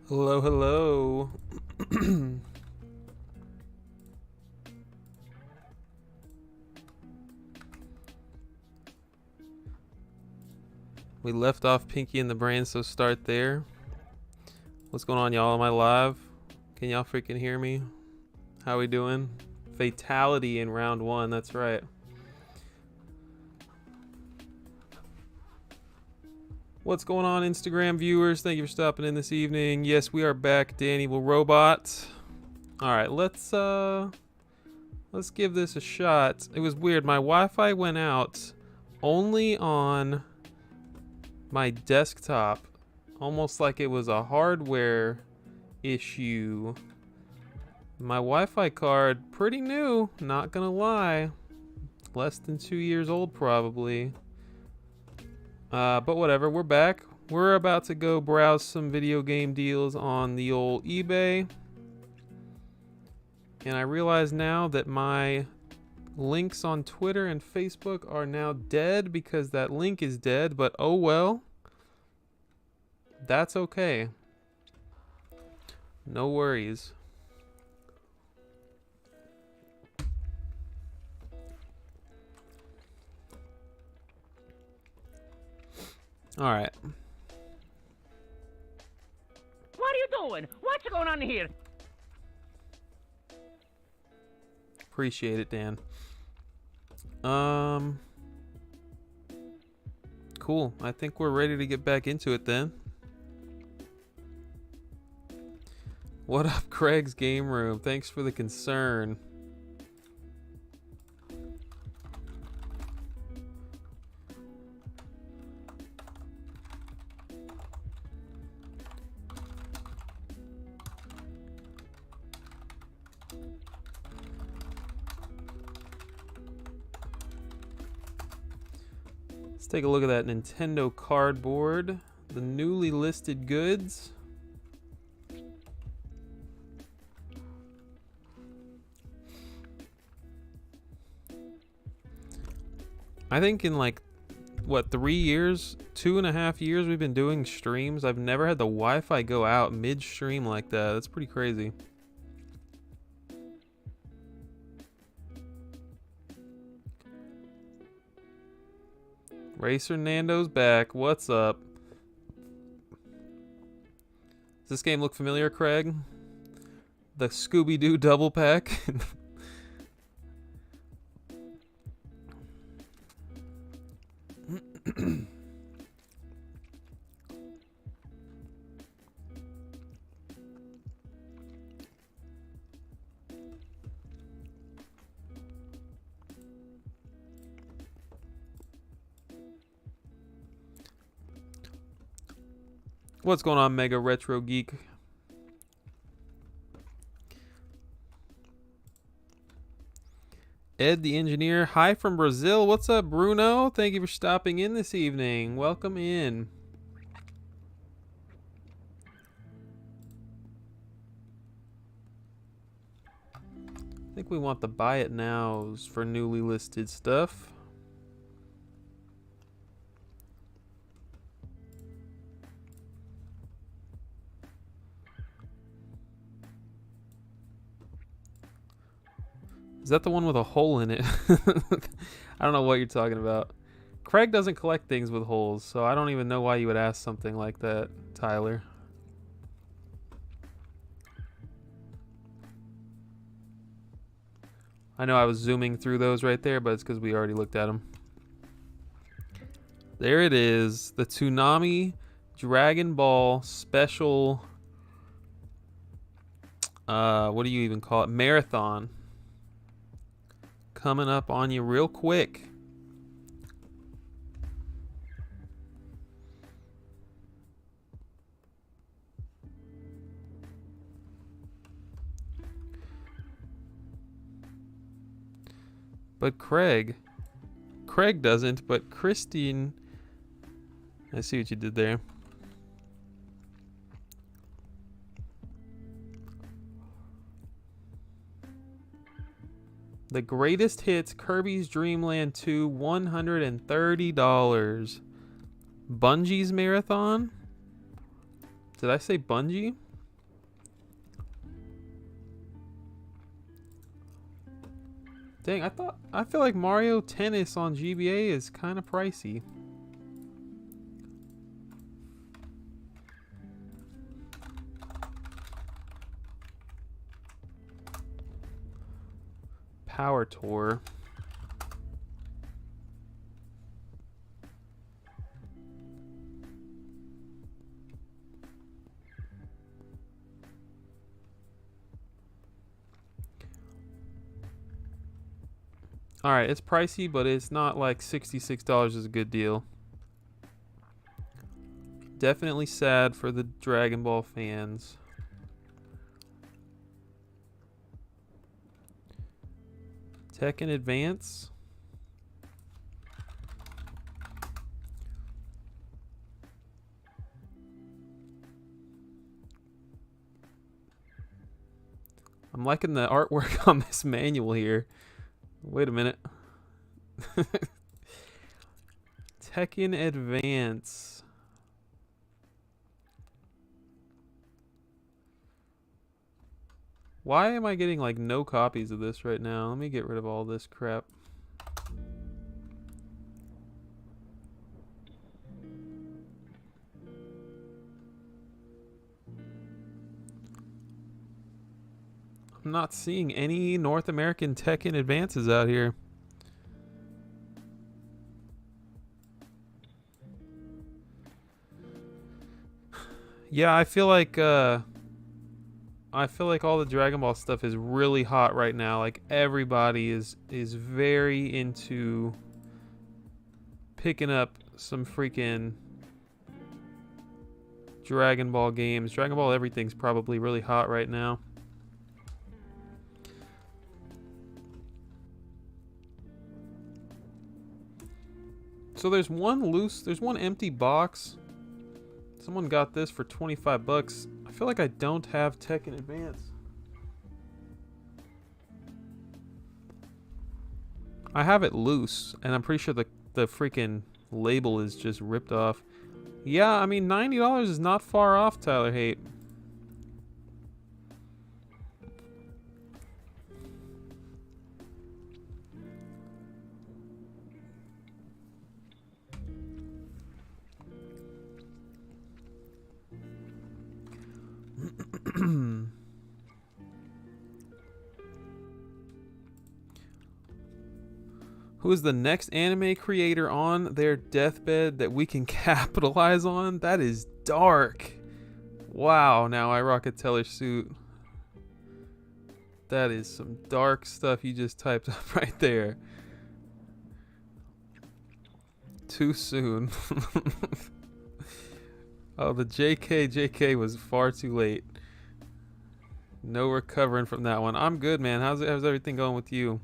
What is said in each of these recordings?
Hello, hello. We left off Pinky and the Brain, so start there. What's going on, y'all? Am I live? Can y'all freaking hear me? How we doing? Fatality in round one, that's right. What's going on, Instagram viewers? Thank you for stopping in this evening. Yes, we are back, Danny Will Robot. Alright, let's give this a shot. It was weird. My Wi-Fi went out only on my desktop, almost like it was a hardware issue. My Wi-Fi card, pretty new, not gonna lie. Less than 2 years old, probably. But whatever, we're back. We're about to go browse some video game deals on the old eBay. And I realize now that my links on Twitter and Facebook are now dead because that link is dead, but oh well. That's okay. No worries. All right. What are you doing? What's going on here? Appreciate it, Dan. Cool. I think we're ready to get back into it then. What up, Craig's Game Room? Thanks for the concern. Let's take a look at that Nintendo cardboard. The newly listed goods. I think in like, what, 3 years, 2.5 years we've been doing streams, I've never had the Wi-Fi go out mid-stream like that. That's pretty crazy. Racer Nando's back. What's up? Does this game look familiar, Craig? The Scooby-Doo double pack. What's going on, Mega Retro Geek? Ed the Engineer, hi from Brazil. What's up, Bruno? Thank you for stopping in this evening. Welcome in. I think we want the buy it nows for newly listed stuff. Is that the one with a hole in it? I don't know what you're talking about. Craig doesn't collect things with holes, so I don't even know why you would ask something like that, Tyler. I know I was zooming through those right there, but it's because we already looked at them. There it is. The Toonami Dragon Ball Special... what do you even call it? Marathon. Coming up on you real quick. But Craig doesn't, but Christine, I see what you did there. The Greatest Hits Kirby's Dream Land 2, $130. Bungie's Marathon? Did I say Bungie? Dang, I feel like Mario Tennis on GBA is kind of pricey. Power Tour. Alright, it's pricey, but it's not like $66 is a good deal. Definitely sad for the Dragon Ball fans. Tekken Advance. I'm liking the artwork on this manual here. Wait a minute. Tekken Advance. Why am I getting like no copies of this right now? Let me get rid of all this crap. I'm not seeing any North American Tekken Advances out here. Yeah, I feel like all the Dragon Ball stuff is really hot right now. Like everybody is very into picking up some freaking Dragon Ball games. Dragon Ball everything's probably really hot right now. So there's one empty box. Someone got this for 25 bucks. I feel like I don't have Tekken Advance. I have it loose, and I'm pretty sure the freaking label is just ripped off. Yeah, I mean, $90 is not far off, Tyler Haight. Who is the next anime creator on their deathbed that we can capitalize on? That is dark. Wow, now I rock a Teller suit. That is some dark stuff you just typed up right there. Too soon. Oh, the JK was far too late. No recovering from that one. I'm good, man. How's everything going with you?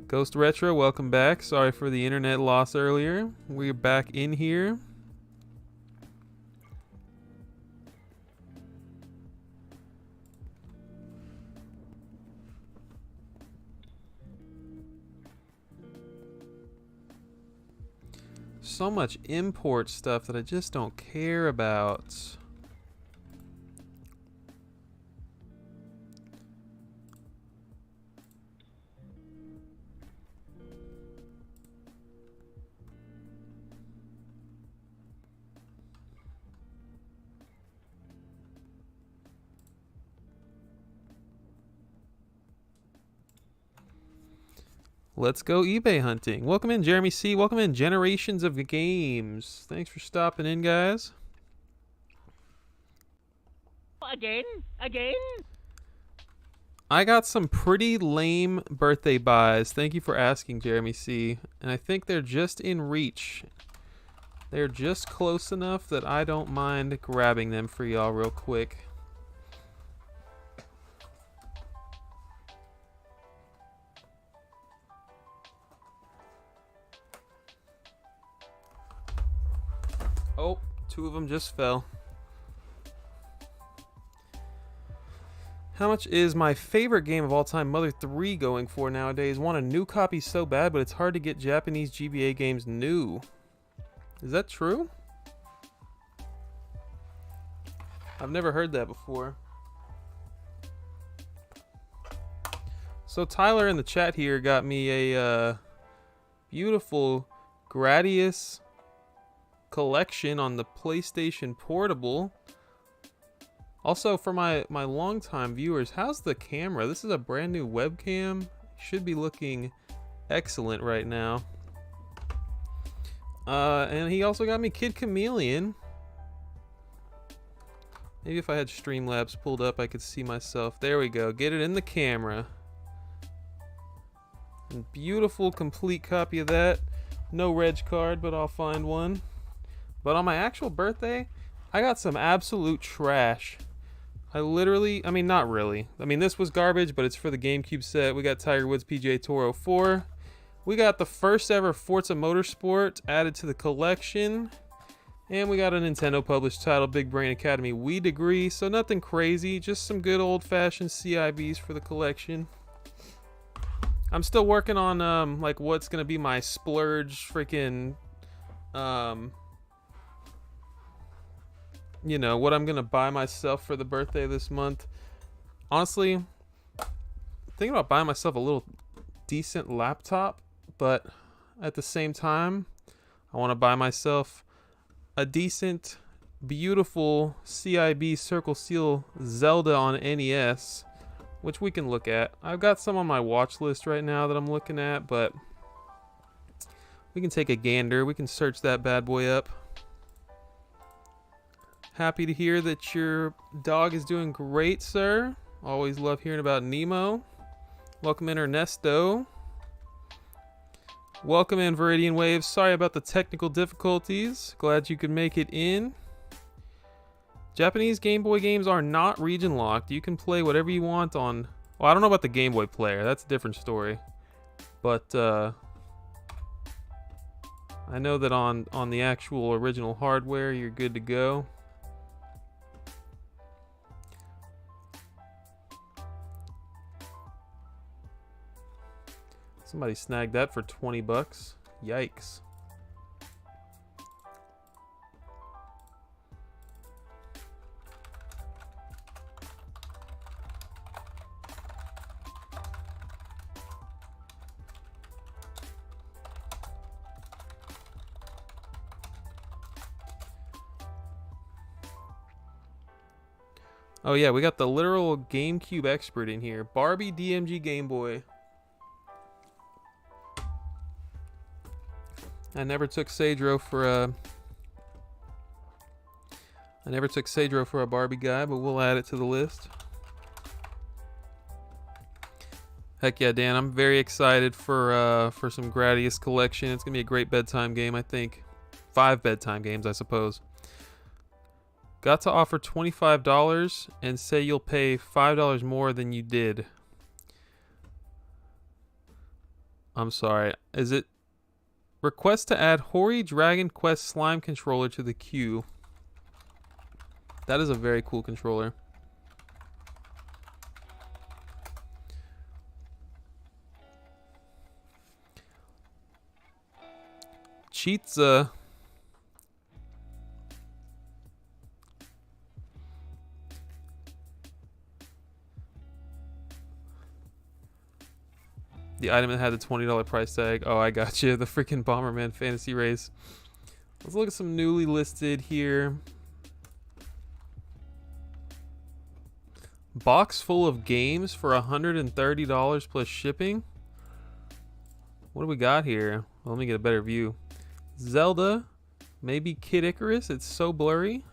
Ghost Retro, welcome back. Sorry for the internet loss earlier. We're back in here. So much import stuff that I just don't care about. Let's go eBay hunting. Welcome in, Jeremy C. Welcome in, Generations of Games. Thanks for stopping in, guys. Again? I got some pretty lame birthday buys. Thank you for asking, Jeremy C. And I think they're just in reach. They're just close enough that I don't mind grabbing them for y'all real quick. Oh, two of them just fell. How much is my favorite game of all time, Mother 3, going for nowadays? Want a new copy so bad, but it's hard to get Japanese GBA games new. Is that true? I've never heard that before. So Tyler in the chat here got me a beautiful Gradius collection on the PlayStation Portable. Also, for my longtime viewers, how's the camera? This is a brand new webcam. Should be looking excellent right now. And he also got me Kid Chameleon. Maybe if I had Streamlabs pulled up, I could see myself. There we go. Get it in the camera. And beautiful, complete copy of that. No reg card, but I'll find one. But on my actual birthday, I got some absolute trash. I mean, not really. I mean, this was garbage, but it's for the GameCube set. We got Tiger Woods PGA Tour 04. We got the first ever Forza Motorsport added to the collection. And we got a Nintendo published title, Big Brain Academy Wii Degree. So nothing crazy, just some good old-fashioned CIBs for the collection. I'm still working on like what's gonna be my splurge freaking you know, what I'm gonna buy myself for the birthday this month. Honestly, thinking about buying myself a little decent laptop, but at the same time, I want to buy myself a decent, beautiful CIB Circle Seal Zelda on NES, which we can look at. I've got some on my watch list right now that I'm looking at, but we can take a gander. We can search that bad boy up. Happy to hear that your dog is doing great, sir. Always love hearing about Nemo. Welcome in, Ernesto. Welcome in, Viridian Waves. Sorry about the technical difficulties. Glad you could make it in. Japanese Game Boy games are not region locked. You can play whatever you want on... Well, I don't know about the Game Boy player. That's a different story. But, I know that on the actual original hardware, you're good to go. Somebody snagged that for 20 bucks. Yikes. Oh yeah, we got the literal GameCube expert in here. Barbie DMG Game Boy. I never took Sadro for a Barbie guy, but we'll add it to the list. Heck yeah, Dan! I'm very excited for some Gradius collection. It's gonna be a great bedtime game, I think. 5 bedtime games, I suppose. Got to offer $25 and say you'll pay $5 more than you did. I'm sorry. Is it? Request to add Hori Dragon Quest Slime controller to the queue. That is a very cool controller. Cheetza. The item that had the $20 price tag. Oh, I got you. The freaking Bomberman Fantasy Race. Let's look at some newly listed here. Box full of games for $130 plus shipping. What do we got here? Well, let me get a better view. Zelda. Maybe Kid Icarus. It's so blurry.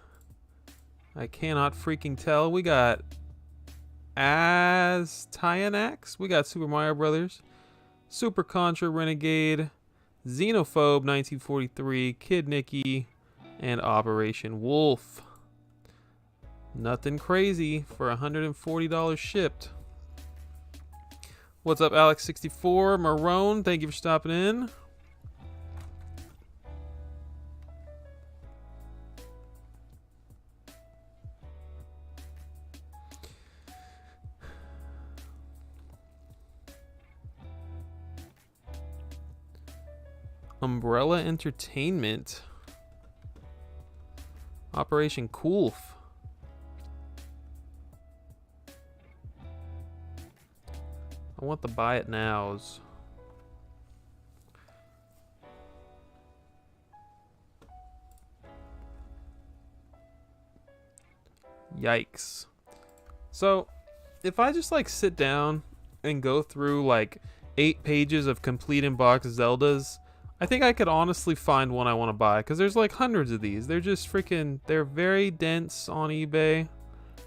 I cannot freaking tell. We got Aztyanax. We got Super Mario Brothers. Super Contra Renegade, Xenophobe 1943, Kid Nicky, and Operation Wolf. Nothing crazy for $140 shipped. What's up, Alex64? Marone, thank you for stopping in. Umbrella Entertainment. Operation Coolf. I want the buy it nows. Yikes. So, if I just like sit down and go through like 8 pages of complete in-box Zeldas, I think I could honestly find one I want to buy, because there's like hundreds of these. They're just freaking, they're very dense on eBay.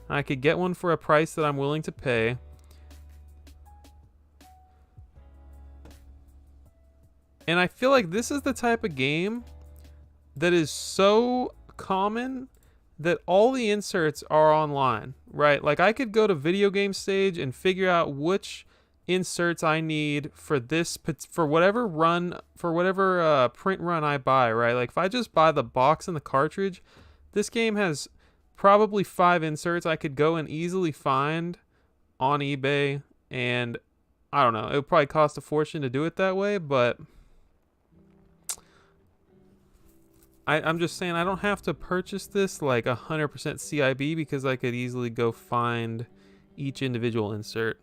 I could get one for a price that I'm willing to pay. And I feel like this is the type of game that is so common that all the inserts are online, right? Like I could go to Video Game Stage and figure out which inserts I need for this, for whatever run, for whatever print run I buy, right? Like if I just buy the box and the cartridge, this game has probably 5 inserts I could go and easily find on eBay. And I don't know, it would probably cost a fortune to do it that way, but I'm just saying I don't have to purchase this like 100% CIB, because I could easily go find each individual insert.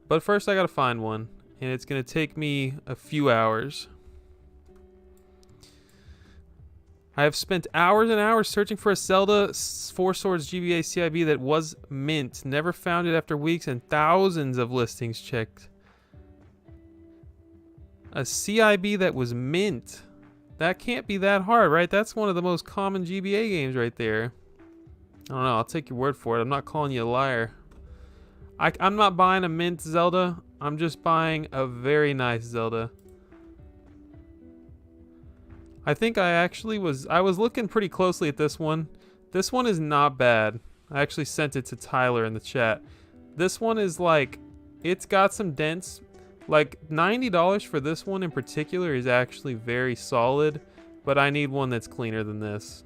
But first I gotta find one, and it's gonna take me a few hours. I have spent hours and hours searching for a Zelda 4 Swords GBA CIB that was mint. Never found it after weeks and thousands of listings checked. A CIB that was mint. That can't be that hard, right? That's one of the most common GBA games right there. I don't know. I'll take your word for it. I'm not calling you a liar. I'm not buying a mint Zelda. I'm just buying a very nice Zelda. I think I was looking pretty closely at this one. This one is not bad. I actually sent it to Tyler in the chat. This one is like, it's got some dents. Like $90 for this one in particular is actually very solid, but I need one that's cleaner than this.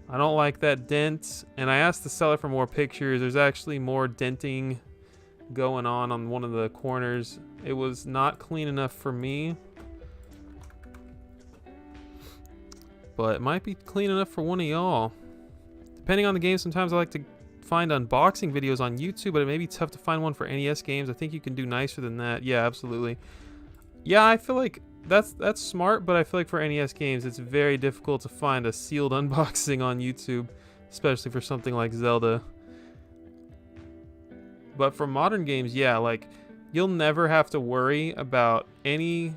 I don't like that dent, and I asked the seller for more pictures. There's actually more denting going on one of the corners. It was not clean enough for me, but it might be clean enough for one of y'all. Depending on the game, sometimes I like to find unboxing videos on YouTube, but it may be tough to find one for NES games. I think you can do nicer than that. Yeah, absolutely. Yeah, I feel like that's smart, but I feel like for NES games, it's very difficult to find a sealed unboxing on YouTube, especially for something like Zelda. But for modern games, yeah, like you'll never have to worry about any.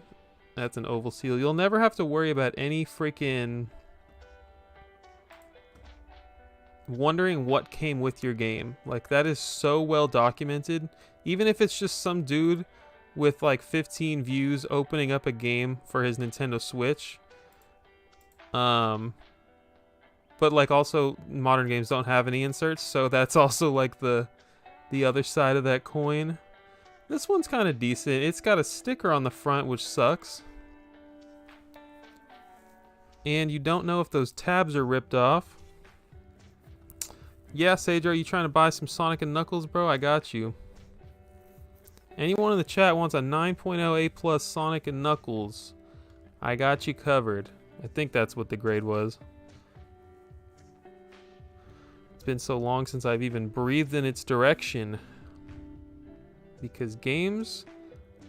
That's an oval seal. You'll never have to worry about any freaking wondering what came with your game. Like that is so well documented. Even if it's just some dude with like 15 views opening up a game for his Nintendo Switch. But like also modern games don't have any inserts, so that's also like the other side of that coin. This one's kind of decent. It's got a sticker on the front, which sucks. And you don't know if those tabs are ripped off. Yeah, Sage, are you trying to buy some Sonic and Knuckles, bro? I got you. Anyone in the chat wants a 9.0 A+ Sonic and Knuckles, I got you covered. I think that's what the grade was. It's been so long since I've even breathed in its direction. Because games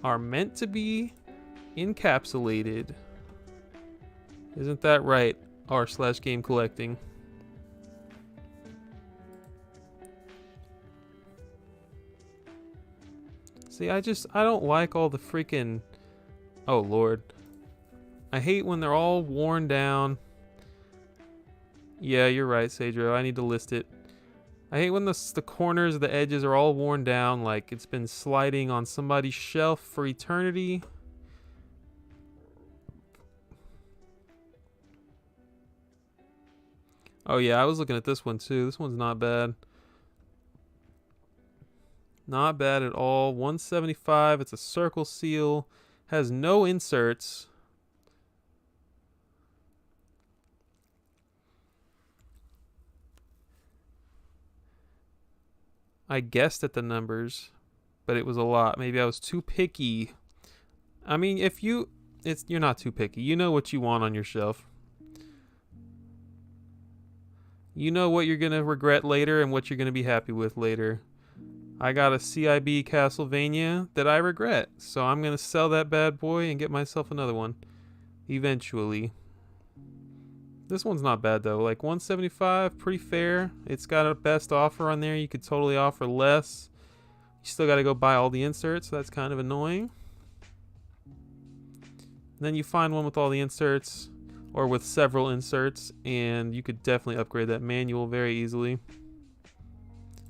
are meant to be encapsulated. Isn't that right, r/game collecting? See, I don't like all the freaking... Oh, Lord. I hate when they're all worn down. Yeah, you're right, Sadro. I need to list it. I hate when the corners, the edges are all worn down, like it's been sliding on somebody's shelf for eternity. Oh yeah, I was looking at this one too. This one's not bad. Not bad at all. 175. It's a circle seal. Has no inserts. I guessed at the numbers, but it was a lot. Maybe I was too picky. I mean, if you're not too picky. You know what you want on your shelf. You know what you're going to regret later and what you're going to be happy with later. I got a CIB Castlevania that I regret. So I'm going to sell that bad boy and get myself another one. Eventually. This one's not bad though. Like 175, pretty fair. It's got a best offer on there. You could totally offer less. You still got to go buy all the inserts. So that's kind of annoying. Then you find one with all the inserts, or with several inserts, and you could definitely upgrade that manual very easily.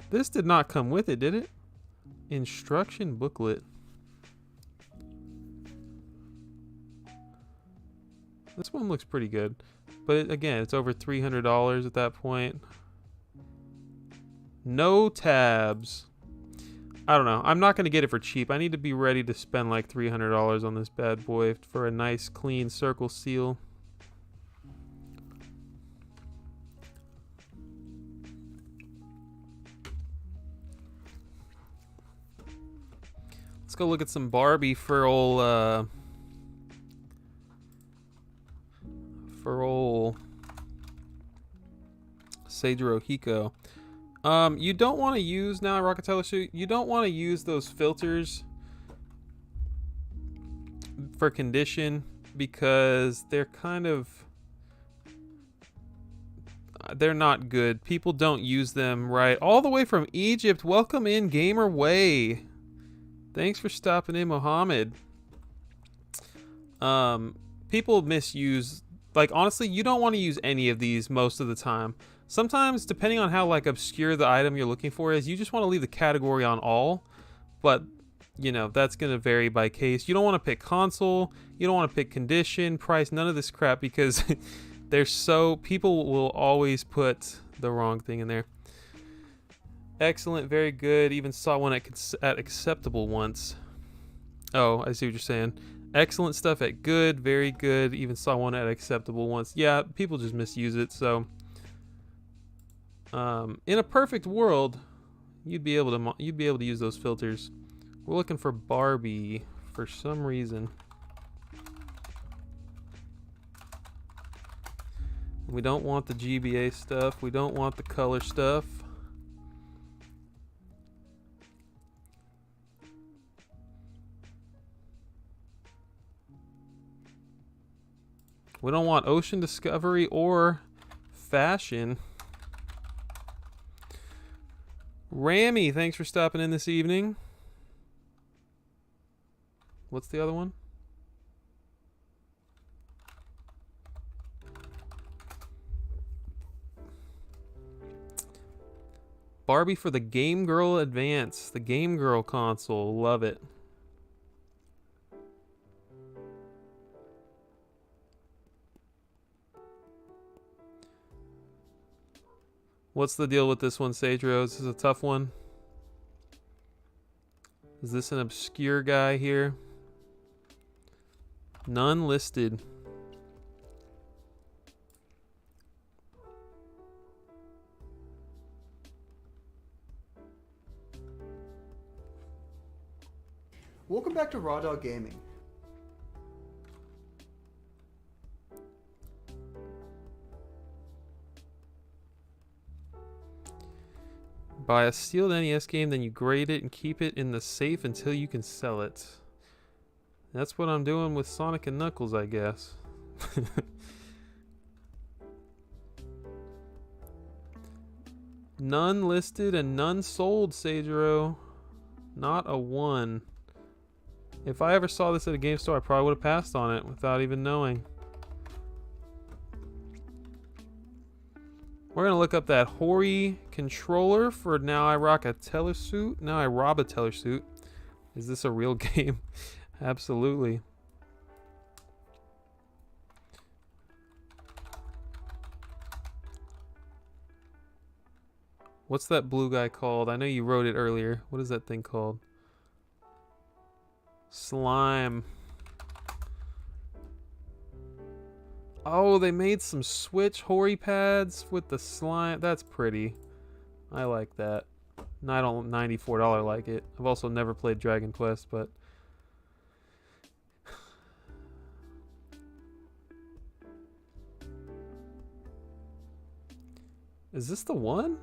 This did not come with it, did it? Instruction booklet. This one looks pretty good, but again, it's over $300 at that point. No tabs. I don't know. I'm not going to get it for cheap. I need to be ready to spend like $300 on this bad boy for a nice clean circle seal. Let's go look at some Barbie for old Seijiro Hiko. You don't want to use, now I rock a teller suit, you don't want to use those filters for condition because they're kind of, they're not good. People don't use them right. All the way from Egypt. Welcome in, Gamer Way. Thanks for stopping in, Mohammed. People misuse, like honestly, you don't want to use any of these most of the time. Sometimes, depending on how like obscure the item you're looking for is, you just want to leave the category on all. But, you know, that's going to vary by case. You don't want to pick console. You don't want to pick condition, price, none of this crap because they're so, people will always put the wrong thing in there. Excellent, very good. Even saw one at acceptable once. Oh, I see what you're saying. Excellent stuff at good, very good. Even saw one at acceptable once. Yeah, people just misuse it. So, in a perfect world, you'd be able to use those filters. We're looking for Barbie for some reason. We don't want the GBA stuff. We don't want the color stuff. We don't want Ocean Discovery or Fashion. Rammy, thanks for stopping in this evening. What's the other one? Barbie for the Game Girl Advance. The Game Girl console. Love it. What's the deal with this one, Seijiro? Is this a tough one? Is this an obscure guy here? None listed. Welcome back to Raw Dog Gaming. Buy a sealed NES game, then you grade it and keep it in the safe until you can sell it. That's what I'm doing with Sonic and Knuckles, I guess. None listed and none sold, Seijiro. Not a one. If I ever saw this at a game store, I probably would have passed on it without even knowing. We're going to look up that Hori controller for Now I Rock a Teller Suit. Now I Rob a Teller Suit. Is this a real game? Absolutely. What's that blue guy called? I know you wrote it earlier. What is that thing called? Slime. Oh, they made some Switch Hori pads with the slime. That's pretty. I like that. I don't $94 like it. I've also never played Dragon Quest, but is this the one?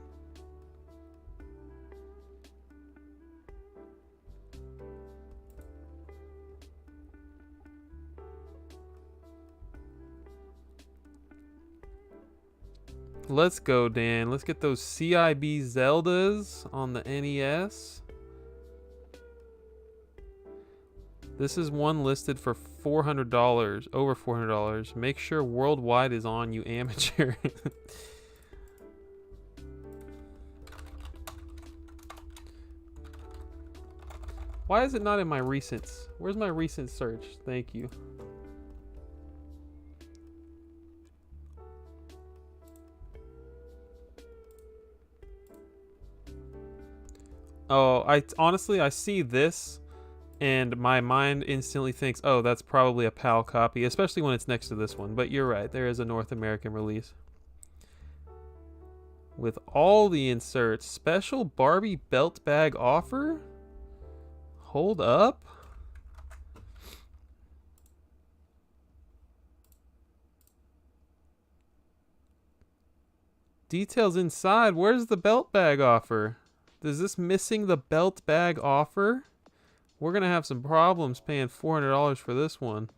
Let's go, Dan. Let's get those CIB Zeldas on the NES. This is one listed for $400, over $400. Make sure worldwide is on, you amateur. Why is it not in my recents? Where's my recent search? Thank you. Oh, honestly, I see this and my mind instantly thinks, oh, that's probably a PAL copy, especially when it's next to this one. But you're right, there is a North American release. With all the inserts, special Barbie belt bag offer? Hold up. Details inside. Where's the belt bag offer? Is this missing the belt bag offer? We're going to have some problems paying $400 for this one.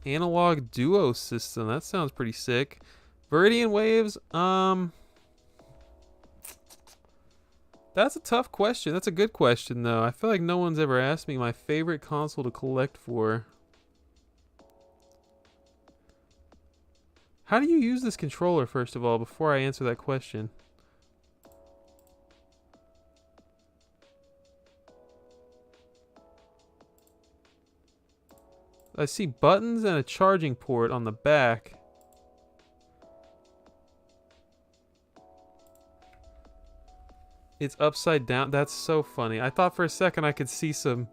Analog duo system. That sounds pretty sick. Viridian Waves. That's a tough question. That's a good question, though. I feel like no one's ever asked me my favorite console to collect for. How do you use this controller, first of all, before I answer that question? I see buttons and a charging port on the back. It's upside down. That's so funny. I thought for a second I could see some...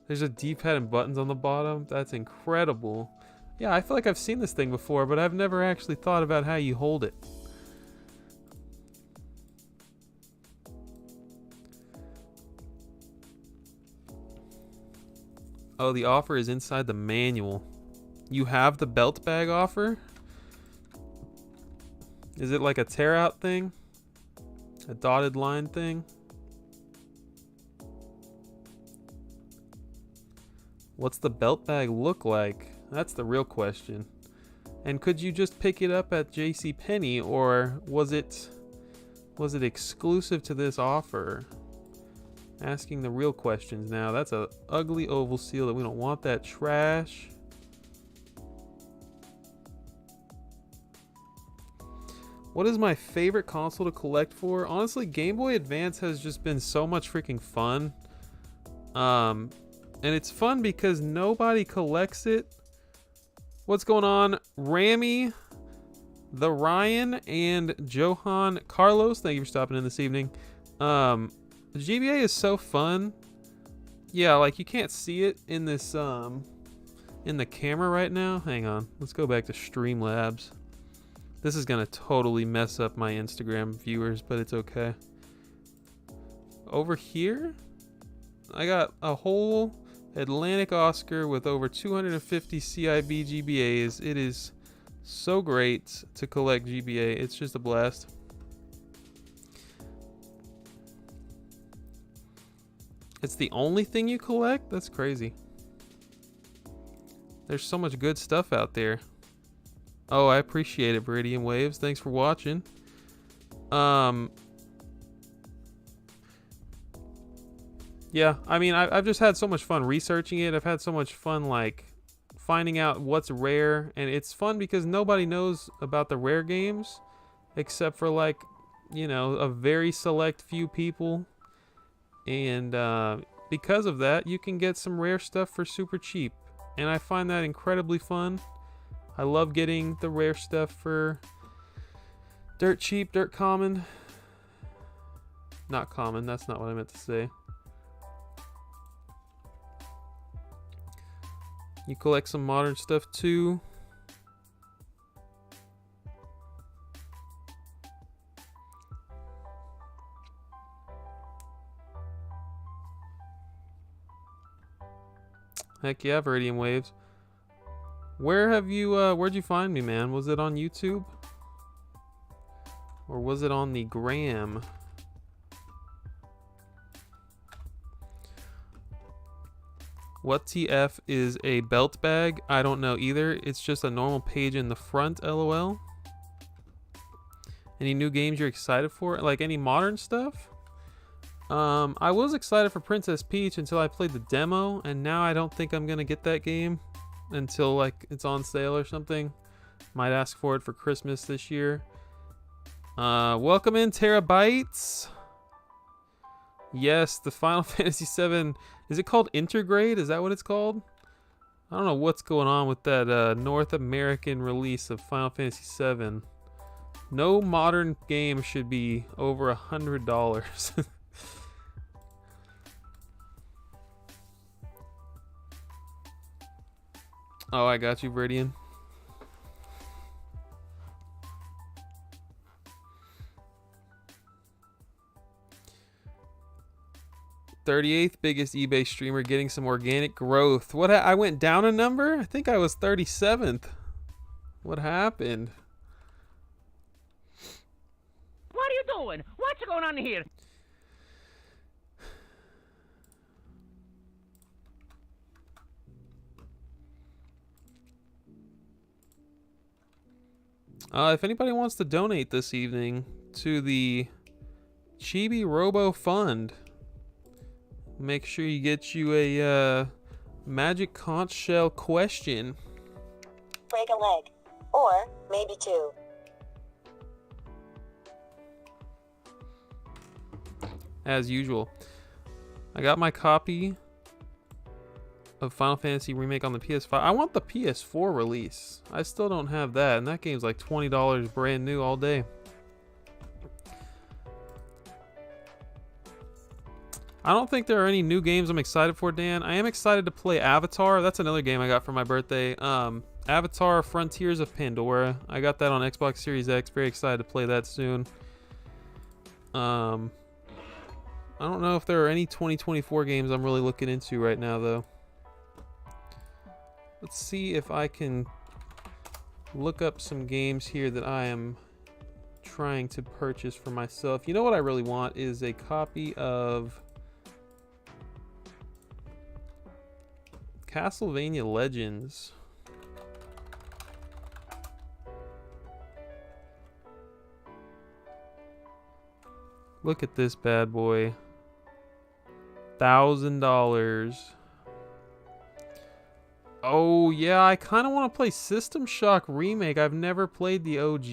There's a D-pad and buttons on the bottom. That's incredible. Yeah, I feel like I've seen this thing before, but I've never actually thought about how you hold it. Oh, the offer is inside the manual. You have the belt bag offer? Is it like a tear out thing? A dotted line thing? What's the belt bag look like? That's the real question. And could you just pick it up at JCPenney, or was it exclusive to this offer? Asking the real questions now. That's a ugly oval seal that we don't want. That trash. What is my favorite console to collect for? Honestly, Game Boy Advance has just been so much freaking fun. And it's fun because nobody collects it. What's going on? Rami, the Ryan, and Johan Carlos, thank you for stopping in this evening. GBA is so fun. Yeah, like you can't see it in this in the camera right now. Hang on. Let's go back to Streamlabs. This is gonna totally mess up my Instagram viewers, but it's okay. Over here, I got a whole Atlantic Oscar with over 250 CIB GBAs. It is so great to collect GBA. It's just a blast. It's the only thing you collect? That's crazy. There's so much good stuff out there. Oh, I appreciate it, Viridian Waves. Thanks for watching. Yeah, I mean, I've just had so much fun researching it. I've had so much fun, like, finding out what's rare. And it's fun because nobody knows about the rare games except for, like, you know, a very select few people. And because of that, you can get some rare stuff for super cheap. And I find that incredibly fun. I love getting the rare stuff for dirt cheap, dirt common. Not common, that's not what I meant to say. You collect some modern stuff too. Heck yeah, Viridian Waves. Where have you, where'd you find me, man? Was it on YouTube? Or was it on the gram? What TF is a belt bag? I don't know either. It's just a normal page in the front, LOL. Any new games you're excited for? Like any modern stuff? I was excited for Princess Peach until I played the demo, and now I don't think I'm gonna get that game until like it's on sale or something. Might ask for it for Christmas this year. Welcome in, Terabytes. Yes, the Final Fantasy VII. Is it called Intergrade? Is that what it's called? I don't know what's going on with that North American release of Final Fantasy VII. No modern game should be over $100. Oh, I got you, Viridian. '38th biggest eBay streamer, getting some organic growth. What? I went down a number? I think I was 37th. What happened? What are you doing? What's going on here? If anybody wants to donate this evening to the Chibi Robo Fund, make sure you get you a magic conch shell question. Break a leg. Or maybe two. As usual. I got my copy of Final Fantasy Remake on the PS5. I want the PS4 release. I still don't have that, and that game's like $20 brand new all day. I don't think there are any new games I'm excited for, Dan. I am excited to play Avatar. That's another game I got for my birthday. Avatar Frontiers of Pandora. I got that on Xbox Series X. Very excited to play that soon. I don't know if there are any 2024 games I'm really looking into right now, though. Let's see if I can look up some games here that I am trying to purchase for myself. You know what I really want is a copy of Castlevania Legends. Look at this bad boy. $1,000. Oh yeah, I kind of want to play System Shock Remake. I've never played the OG.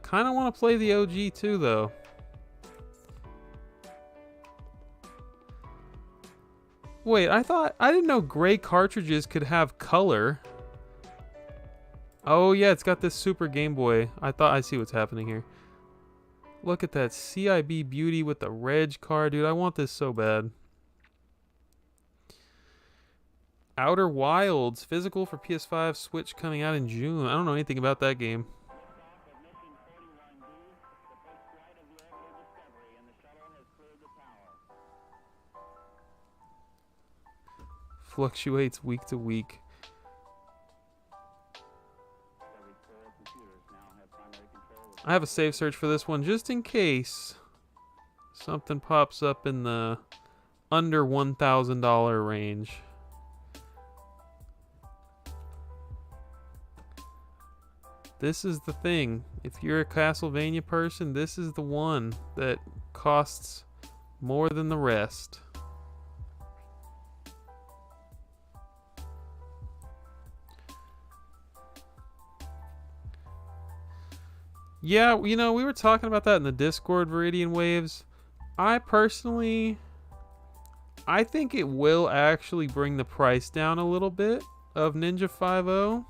Kind of want to play the OG too, though. Wait, I didn't know gray cartridges could have color. Oh yeah, it's got this Super Game Boy. I see what's happening here. Look at that CIB beauty with the reg card, dude. I want this so bad. Outer Wilds, physical for PS5, Switch coming out in June. I don't know anything about that game. Fluctuates week to week. I have a save search for this one just in case something pops up in the under $1,000 range. This is the thing. If you're a Castlevania person, this is the one that costs more than the rest. Yeah, you know, we were talking about that in the Discord, Viridian Waves. I think it will actually bring the price down a little bit of Ninja 5.0.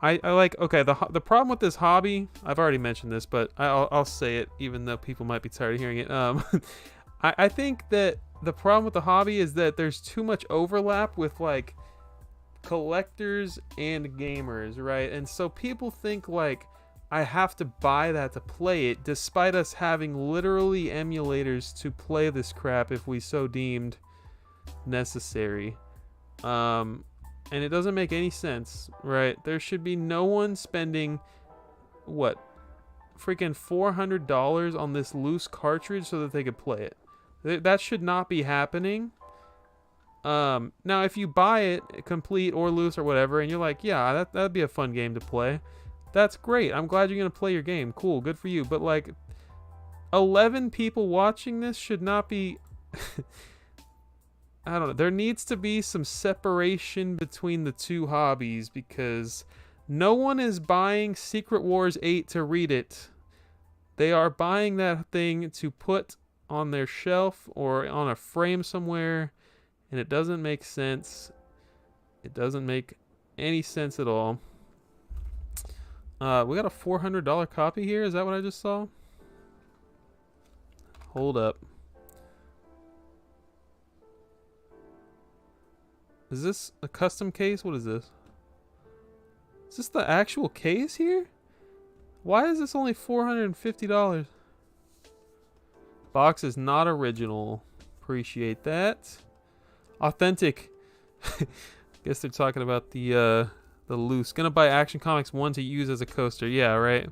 I like, okay, the problem with this hobby, I've already mentioned this, but I'll say it even though people might be tired of hearing it. I think that the problem with the hobby is that there's too much overlap with like collectors and gamers, right? And so people think like, I have to buy that to play it, despite us having literally emulators to play this crap if we so deemed necessary. And it doesn't make any sense, right? There should be no one spending, what, freaking $400 on this loose cartridge so that they could play it. That should not be happening. Now, if you buy it complete or loose or whatever, and you're like, yeah, that'd be a fun game to play, that's great. I'm glad you're gonna play your game. Cool, good for you. But like, 11 people watching this should not be. I don't know. There needs to be some separation between the two hobbies, because no one is buying Secret Wars 8 to read it. They are buying that thing to put on their shelf or on a frame somewhere, and it doesn't make sense. It doesn't make any sense at all. We got a $400 copy here. Is that what I just saw? Hold up. Is this a custom case? What is this? Is this the actual case here? Why is this only $450? Box is not original. Appreciate that. Authentic. Guess they're talking about the loose. Gonna buy Action Comics 1 to use as a coaster. Yeah, right.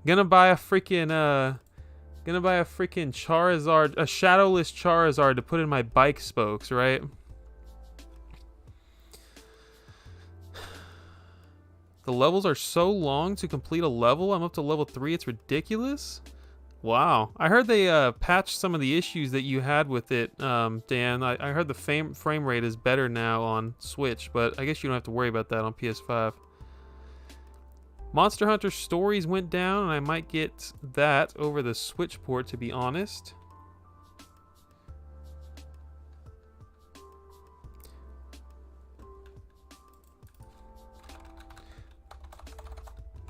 Gonna buy a freaking Charizard, a shadowless Charizard to put in my bike spokes, right? The levels are so long to complete a level. I'm up to level 3. It's ridiculous. Wow. I heard they patched some of the issues that you had with it, Dan. I heard the frame rate is better now on Switch, but I guess you don't have to worry about that on PS5. Monster Hunter Stories went down, and I might get that over the Switch port, to be honest.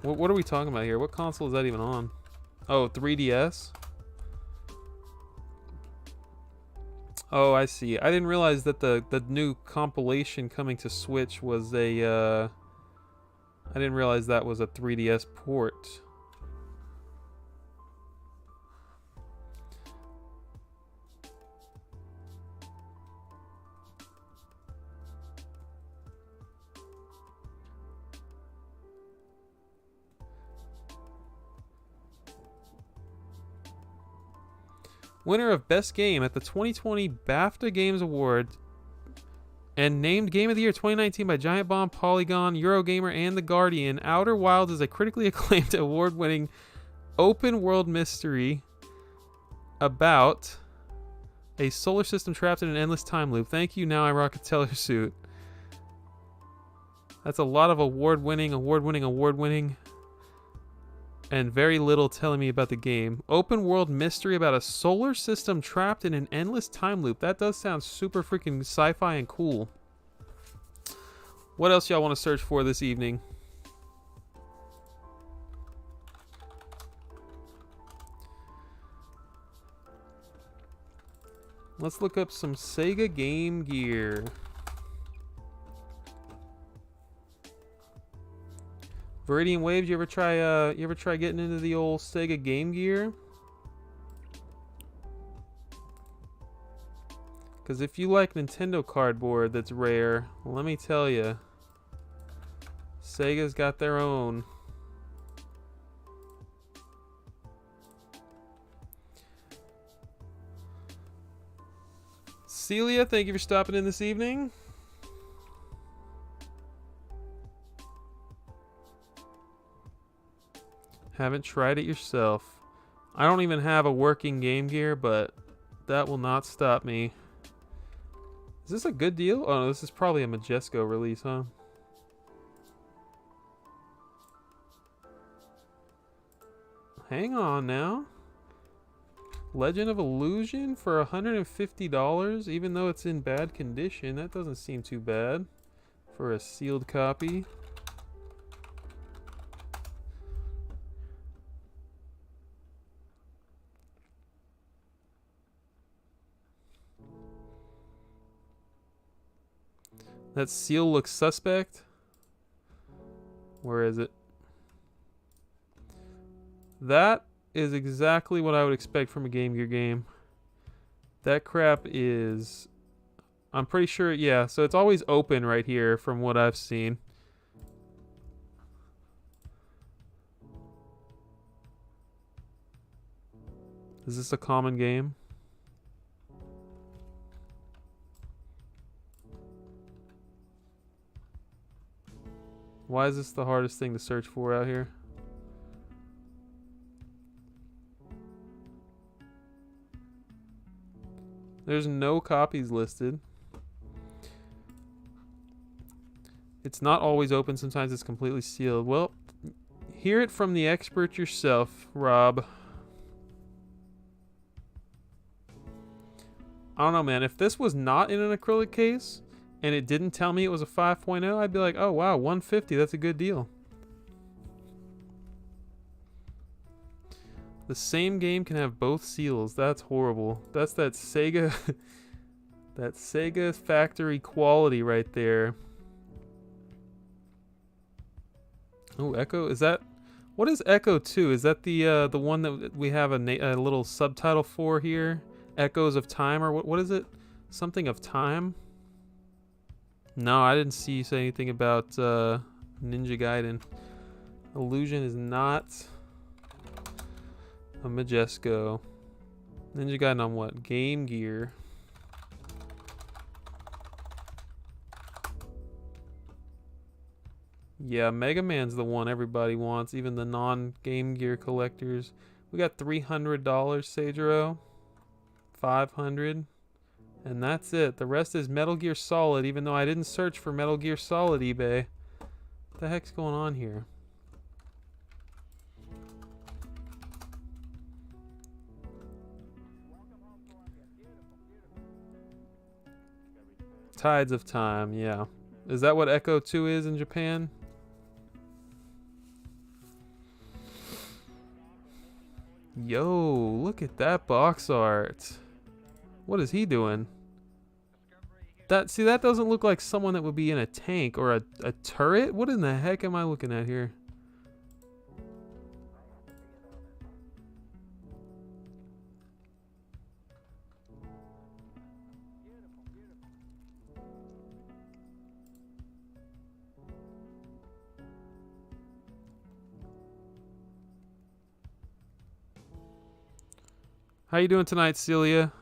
What are we talking about here? What console is that even on? Oh, 3DS? Oh, I see. I didn't realize that the new compilation coming to Switch was a... I didn't realize that was a 3DS port. Winner of Best Game at the 2020 BAFTA Games Award and named Game of the Year 2019 by Giant Bomb, Polygon, Eurogamer, and The Guardian, Outer Wilds is a critically acclaimed award-winning open-world mystery about a solar system trapped in an endless time loop. Thank you, now I rock a Teller suit. That's a lot of award-winning, and very little telling me about the game. Open world mystery about a solar system trapped in an endless time loop. That does sound super freaking sci-fi and cool. What else y'all want to search for this evening? Let's look up some Sega Game Gear. Viridian Waves, you ever try getting into the old Sega Game Gear? Because if you like Nintendo cardboard that's rare, let me tell you, Sega's got their own. Celia, thank you for stopping in this evening. Haven't tried it yourself. I don't even have a working Game Gear, but that will not stop me. Is this a good deal? Oh, no, this is probably a Majesco release, huh? Hang on now. Legend of Illusion for $150, even though it's in bad condition. That doesn't seem too bad for a sealed copy. That seal looks suspect. Where is it? That is exactly what I would expect from a Game Gear game. That crap is... I'm pretty sure, yeah, so it's always open right here from what I've seen. Is this a common game? Why is this the hardest thing to search for out here? There's no copies listed. It's not always open. Sometimes it's completely sealed. Well, hear it from the expert yourself, Rob. I don't know, man. If this was not in an acrylic case and it didn't tell me it was a 5.0, I'd be like, oh, wow, 150. That's a good deal. The same game can have both seals. That's horrible. That's that Sega... that Sega factory quality right there. Oh, Echo? Is that... What is Echo 2? Is that the one that we have a little subtitle for here? Echoes of Time, or what is it? Something of Time? No, I didn't see you say anything about Ninja Gaiden. Illusion is not a Majesco. Ninja Gaiden on what? Game Gear. Yeah, Mega Man's the one everybody wants, even the non-Game Gear collectors. We got $300, Sagero. 500, and that's it. The rest is Metal Gear Solid, even though I didn't search for Metal Gear Solid eBay. What the heck's going on here? Tides of Time, yeah. Is that what Echo 2 is in Japan? Yo, look at that box art. What is he doing? See, that doesn't look like someone that would be in a tank or a turret. What in the heck am I looking at here? How you doing tonight, Celia?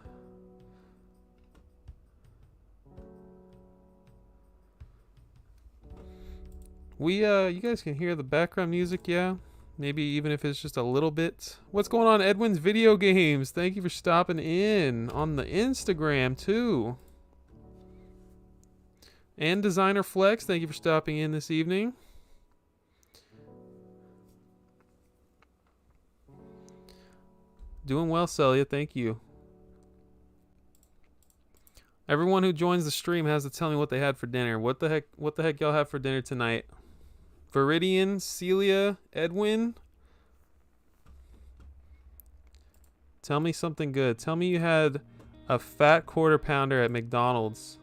You guys can hear the background music, yeah? Maybe even if it's just a little bit. What's going on, Edwin's Video Games? Thank you for stopping in on the Instagram, too. And Designer Flex, thank you for stopping in this evening. Doing well, Celia, thank you. Everyone who joins the stream has to tell me what they had for dinner. What the heck y'all have for dinner tonight? Viridian, Celia, Edwin. Tell me something good. Tell me you had a fat quarter pounder at McDonald's.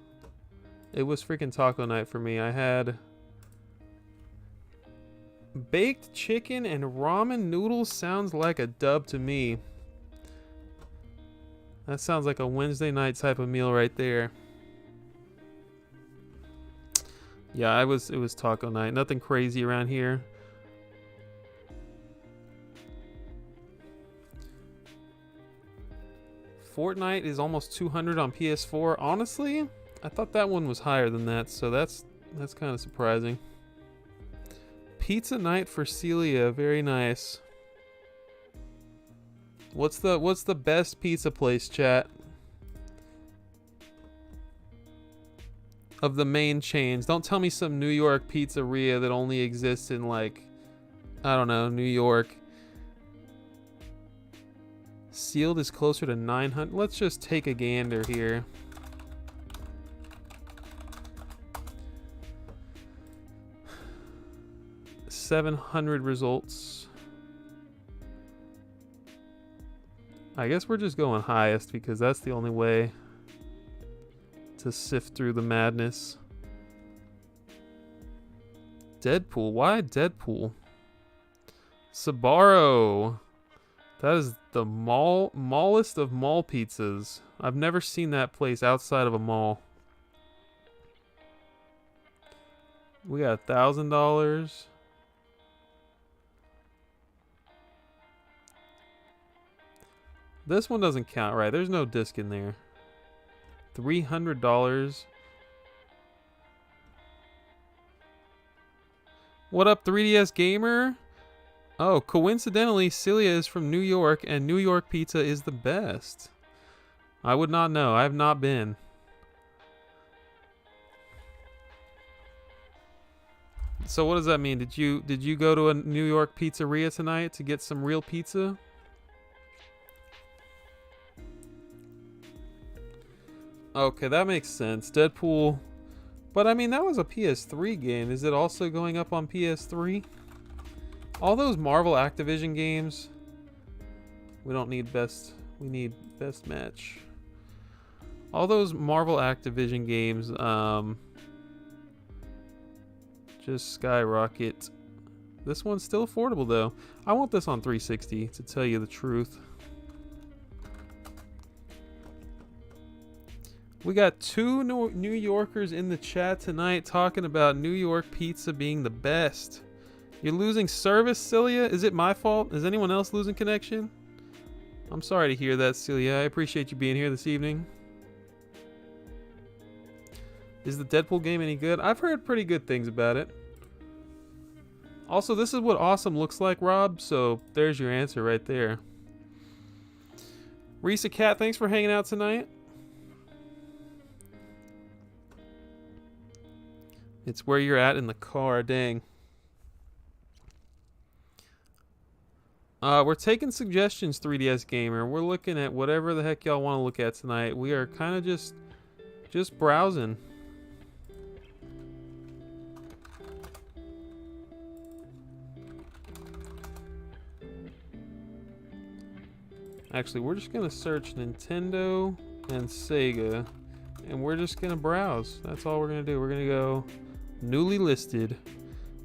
It was freaking taco night for me. I had baked chicken and ramen noodles. Sounds like a dub to me. That sounds like a Wednesday night type of meal right there. Yeah, it was taco night. Nothing crazy around here. Fortnite is almost 200 on PS4. Honestly, I thought that one was higher than that, so that's kind of surprising. Pizza night for Celia, very nice. What's the best pizza place, chat? Of the main chains. Don't tell me some New York pizzeria that only exists in, like, I don't know, New York. Sealed is closer to 900. Let's just take a gander here. $700 results. I guess we're just going highest because that's the only way to sift through the madness. Deadpool. Why Deadpool? Sbarro. That is the mallest of mall pizzas. I've never seen that place outside of a mall. We got $1,000. This one doesn't count, right? There's no disc in there. $300. What up, 3DS Gamer? Oh, coincidentally, Celia is from New York, and New York pizza is the best. I would not know. I have not been. So what does that mean? Did you go to a New York pizzeria tonight to get some real pizza? Okay, that makes sense. Deadpool. But I mean, that was a PS3 game. Is it also going up on PS3? All those Marvel Activision games. We don't need best. We need best match. All those Marvel Activision games just skyrocket. This one's still affordable though. I want this on 360 to tell you the truth. We got two New Yorkers in the chat tonight talking about New York pizza being the best. You're losing service, Celia? Is it my fault? Is anyone else losing connection? I'm sorry to hear that, Celia. I appreciate you being here this evening. Is the Deadpool game any good? I've heard pretty good things about it. Also, this is what awesome looks like, Rob, so there's your answer right there. Risa Cat, thanks for hanging out tonight. It's where you're at in the car, dang. We're taking suggestions, 3DS Gamer. We're looking at whatever the heck y'all want to look at tonight. We are kind of just browsing. Actually, we're just going to search Nintendo and Sega, and we're just going to browse. That's all we're going to do. We're going to go newly listed.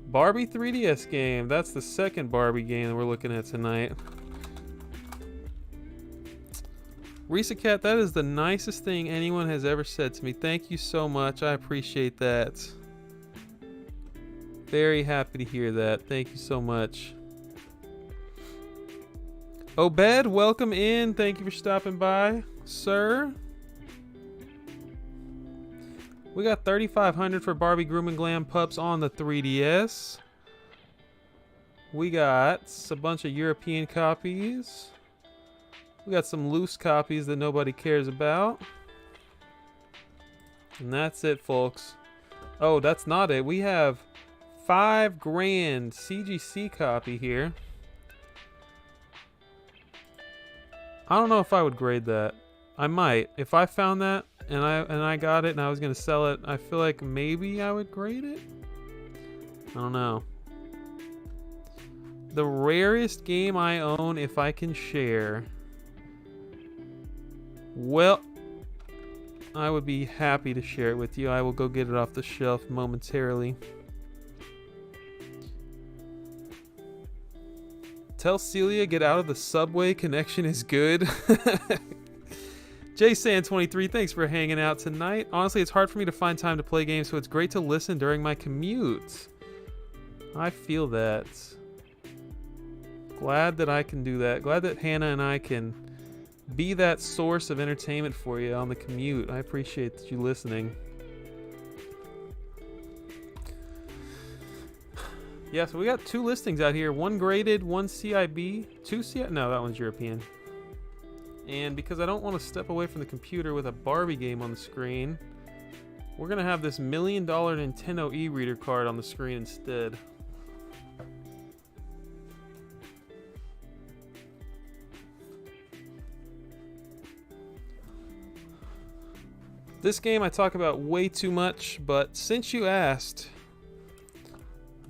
Barbie 3DS game. That's the second Barbie game that we're looking at tonight. Risa Cat, that is the nicest thing anyone has ever said to me. Thank you so much. I appreciate that. Very happy to hear that. Thank you so much. Obed, welcome in. Thank you for stopping by, sir. We got $3,500 for Barbie Groom and Glam Pups on the 3DS. We got a bunch of European copies. We got some loose copies that nobody cares about. And that's it, folks. Oh, that's not it. We have $5 grand CGC copy here. I don't know if I would grade that. I might. If I found that and I got it and I was gonna sell it, I feel like maybe I would grade it. I don't know. The rarest game I own, if I can share. Well, I would be happy to share it with you. I will go get it off the shelf momentarily. Tell Celia get out of the subway. Connection is good. JSan23, thanks for hanging out tonight. Honestly, it's hard for me to find time to play games, so it's great to listen during my commute. I feel that. Glad that I can do that. Glad that Hannah and I can be that source of entertainment for you on the commute. I appreciate you listening. Yeah, so we got 2 listings out here. 1 graded, 1 CIB, 2 CIB. No, that one's European. And because I don't want to step away from the computer with a Barbie game on the screen, we're going to have this $1 million Nintendo e-reader card on the screen instead. This game I talk about way too much, but since you asked,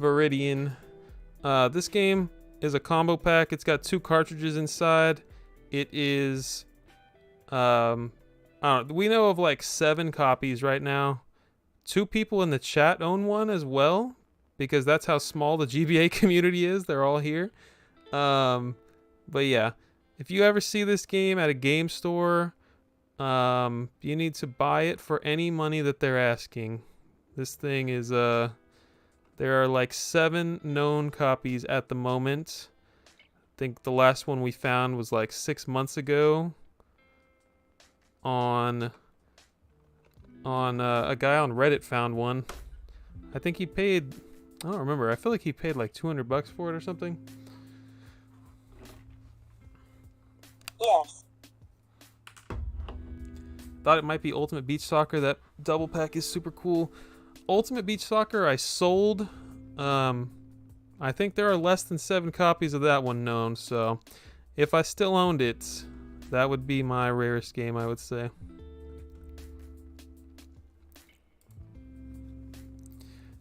Viridian, this game is a combo pack. It's got 2 cartridges inside. It is, I don't know, we know of like 7 copies right now. 2 people in the chat own one as well, because that's how small the GBA community is. They're all here. But yeah, if you ever see this game at a game store, you need to buy it for any money that they're asking. This thing is there are like 7 known copies at the moment. I think the last one we found was like 6 months ago on a guy on Reddit found one. I think he paid, I don't remember. I feel like he paid like $200 for it or something. Yes. Thought it might be Ultimate Beach Soccer. That double pack is super cool. Ultimate Beach Soccer I sold. I think there are less than 7 copies of that one known, so if I still owned it, that would be my rarest game, I would say.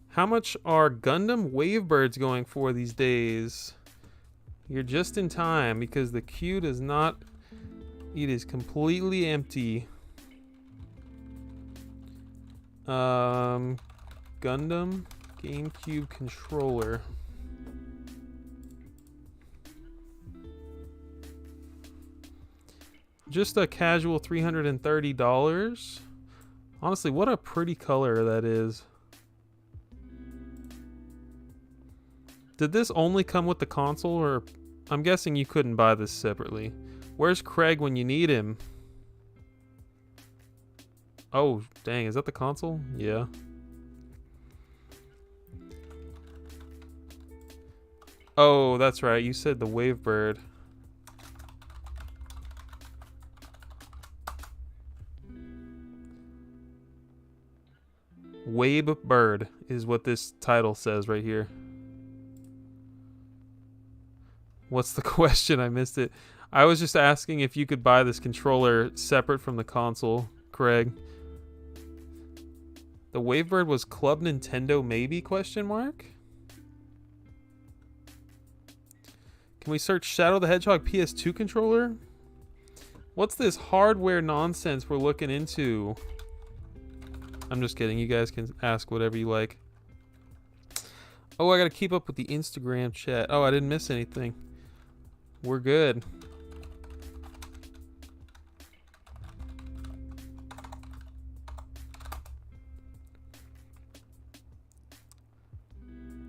How much are Gundam Wavebirds going for these days? You're just in time because the queue does not... It is completely empty. Gundam GameCube controller. Just a casual $330. Honestly, what a pretty color that is. Did this only come with the console, or I'm guessing you couldn't buy this separately? Where's Craig when you need him? Oh, dang, is that the console? Yeah. Oh, that's right. You said the Wavebird. Wavebird is what this title says right here. What's the question? I missed it. I was just asking if you could buy this controller separate from the console, Craig. The Wavebird was Club Nintendo maybe, question mark? Can we search Shadow the Hedgehog PS2 controller? What's this hardware nonsense we're looking into? I'm just kidding. You guys can ask whatever you like. Oh, I gotta keep up with the Instagram chat. Oh, I didn't miss anything. We're good.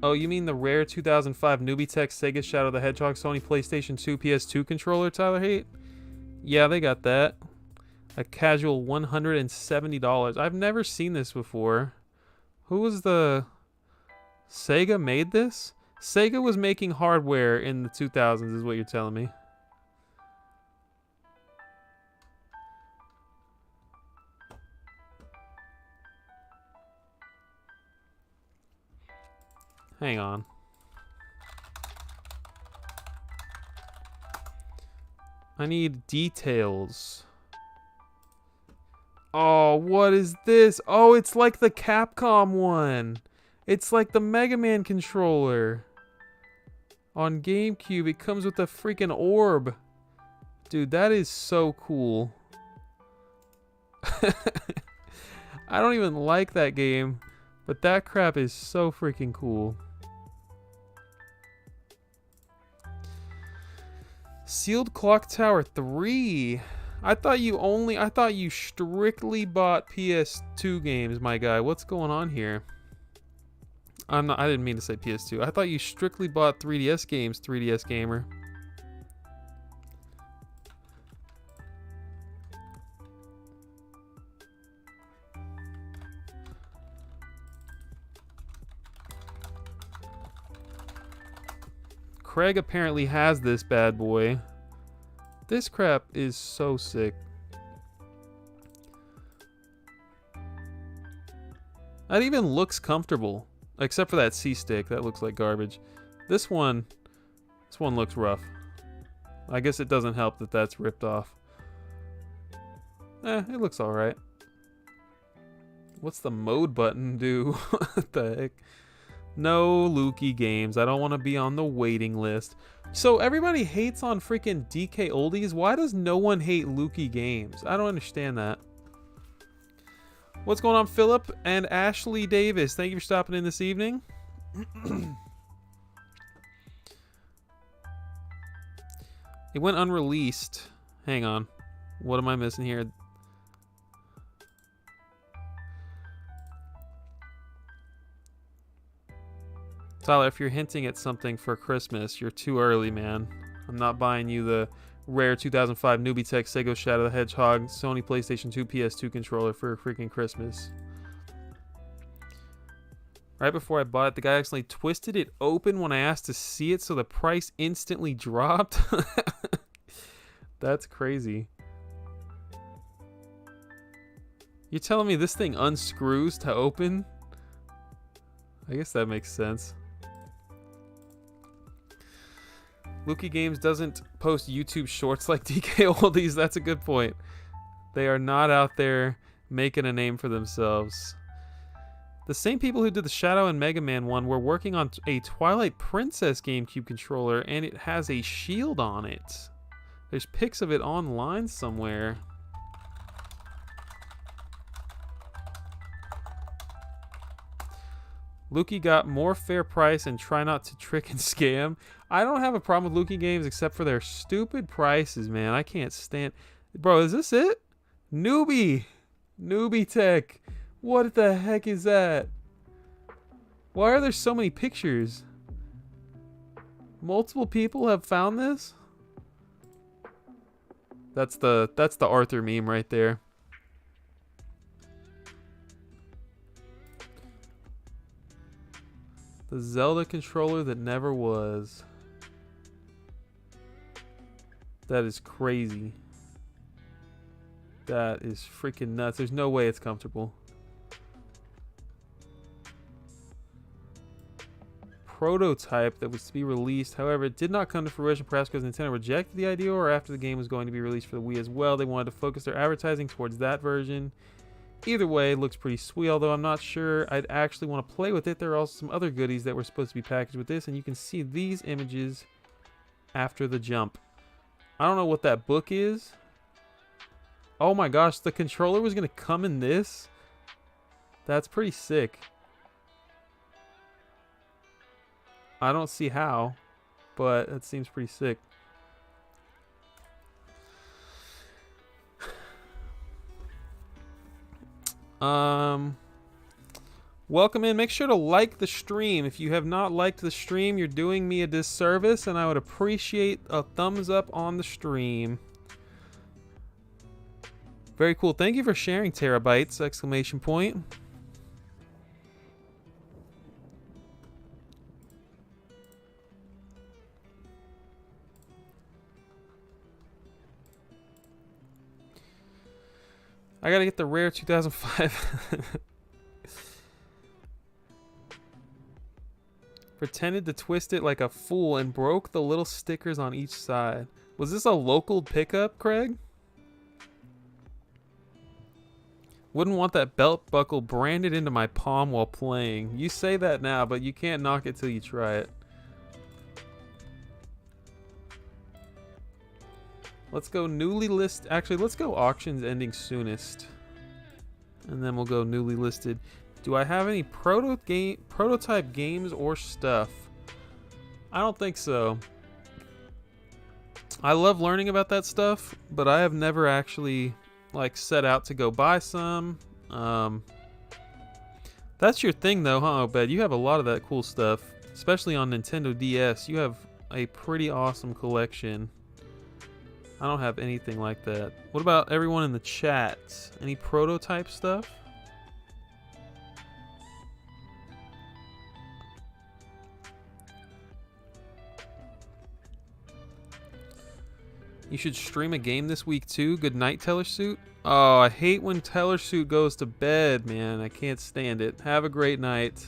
Oh, you mean the rare 2005 Nubitech Sega Shadow the Hedgehog Sony PlayStation 2 PS2 controller, Tyler Haight? Yeah, they got that. A casual $170. I've never seen this before. Who was the... Sega made this? Sega was making hardware in the 2000s is what you're telling me. Hang on. I need details. Oh, what is this? Oh, it's like the Capcom one. It's like the Mega Man controller. On GameCube, it comes with a freaking orb. Dude, that is so cool. I don't even like that game, but that crap is so freaking cool. Sealed Clock Tower 3. I thought you strictly bought PS2 games, my guy. What's going on here? I didn't mean to say PS2. I thought you strictly bought 3DS games, 3DS gamer. Craig apparently has this bad boy. This crap is so sick. That even looks comfortable. Except for that C-stick, that looks like garbage. This one looks rough. I guess it doesn't help that that's ripped off. It looks alright. What's the mode button do? What the heck? No Lukey games. I don't want to be on the waiting list. So everybody hates on freaking DK Oldies. Why does no one hate Lukey games? I don't understand that. What's going on, Philip and Ashley Davis? Thank you for stopping in this evening. It went unreleased. Hang on. What am I missing here? Tyler, if you're hinting at something for Christmas, you're too early, man. I'm not buying you the rare 2005 Newbie Tech Sego Shadow the Hedgehog Sony PlayStation 2 PS2 controller for freaking Christmas. Right before I bought it, the guy accidentally twisted it open when I asked to see it, so the price instantly dropped. That's crazy. You're telling me this thing unscrews to open? I guess that makes sense. Lukey Games doesn't post YouTube shorts like DK Oldies. That's a good point. They are not out there making a name for themselves. The same people who did the Shadow and Mega Man one were working on a Twilight Princess GameCube controller, and it has a shield on it. There's pics of it online somewhere. Lukey got more fair price and try not to trick and scam. I don't have a problem with Lukey Games except for their stupid prices, man. I can't stand... Bro, is this it? Newbie Tech. What the heck is that? Why are there so many pictures? Multiple people have found this? That's the Arthur meme right there. The Zelda controller that never was. That is crazy. That is freaking nuts. There's no way it's comfortable. Prototype that was to be released. However, it did not come to fruition, perhaps because Nintendo rejected the idea or after the game was going to be released for the Wii as well. They wanted to focus their advertising towards that version. Either way, it looks pretty sweet, although I'm not sure I'd actually want to play with it. There are also some other goodies that were supposed to be packaged with this, and you can see these images after the jump. I don't know what that book is. Oh my gosh, the controller was going to come in this? That's pretty sick. I don't see how, but it seems pretty sick. Welcome in. Make sure to like the stream. If you have not liked the stream, you're doing me a disservice, and I would appreciate a thumbs up on the stream. Very cool. Thank you for sharing, Terabytes! Exclamation point. I gotta get the rare 2005. Pretended to twist it like a fool and broke the little stickers on each side. Was this a local pickup, Craig? Wouldn't want that belt buckle branded into my palm while playing. You say that now, but you can't knock it till you try it. Let's go newly list. Actually, let's go auctions ending soonest. And then we'll go newly listed. Do I have any prototype games or stuff? I don't think so. I love learning about that stuff, but I have never actually like set out to go buy some. That's your thing though, huh, Obed? You have a lot of that cool stuff, especially on Nintendo DS. You have a pretty awesome collection. I don't have anything like that. What about everyone in the chat? Any prototype stuff? You should stream a game this week too. Good night, Teller Suit. Oh, I hate when Teller Suit goes to bed, man. I can't stand it. Have a great night.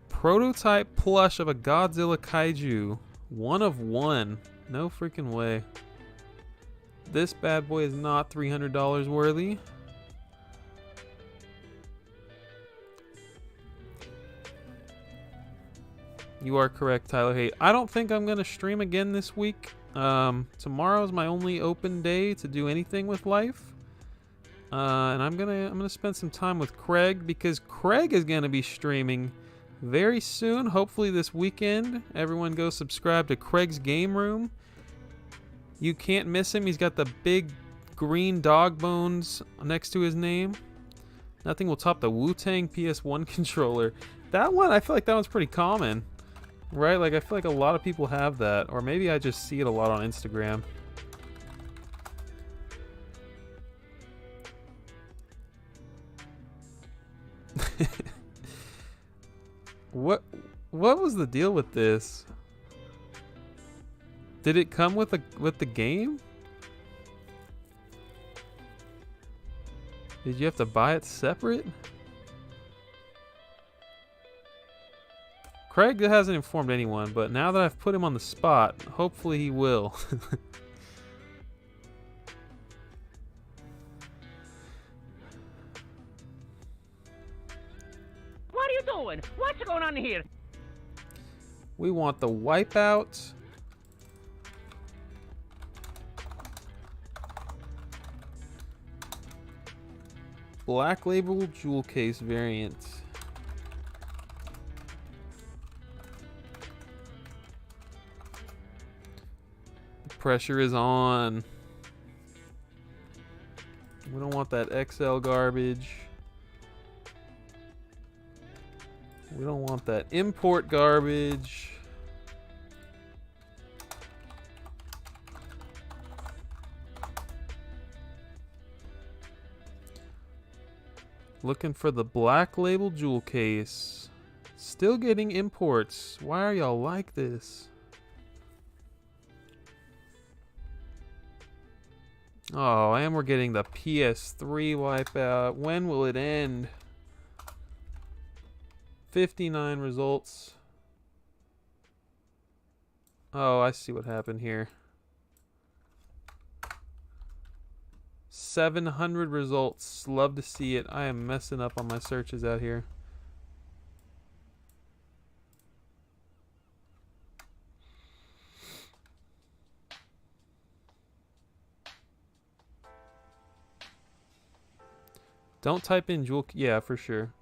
Prototype plush of a Godzilla kaiju. One of one. No freaking way. This bad boy is not $300 worthy. You are correct, Tyler Haight. I don't think I'm going to stream again this week. Tomorrow is my only open day to do anything with life. And I'm gonna spend some time with Craig because Craig is gonna be streaming very soon. Hopefully this weekend. Everyone go subscribe to Craig's Game Room. You can't miss him. He's got the big green dog bones next to his name. Nothing will top the Wu-Tang PS1 controller. That one, I feel like that one's pretty common. Right? Like, I feel like a lot of people have that. Or maybe I just see it a lot on Instagram. What was the deal with this? Did it come with the game? Did you have to buy it separate? Craig hasn't informed anyone, but now that I've put him on the spot, hopefully he will. What are you doing? What's going on here? We want the Wipeout. Black Label Jewel Case variant. The pressure is on. We don't want that XL garbage. We don't want that import garbage. Looking for the Black Label Jewel Case. Still getting imports. Why are y'all like this? Oh, and we're getting the PS3 Wipeout. When will it end? 59 results. Oh, I see what happened here. 700 results. Love to see it. I am messing up on my searches out here. Don't type in Jewel. Yeah, for sure.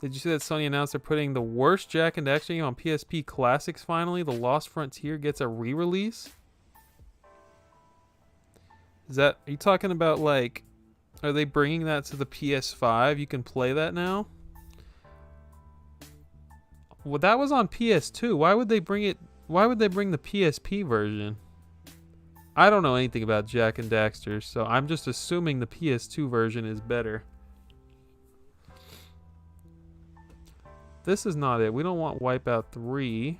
Did you see that Sony announced they're putting the worst Jak and Daxter game on PSP Classics finally? The Lost Frontier gets a re-release? Are you talking about, like, are they bringing that to the PS5? You can play that now? Well, that was on PS2. Why would they bring it? Why would they bring the PSP version? I don't know anything about Jak and Daxter, so I'm just assuming the PS2 version is better. This is not it. We don't want Wipeout 3.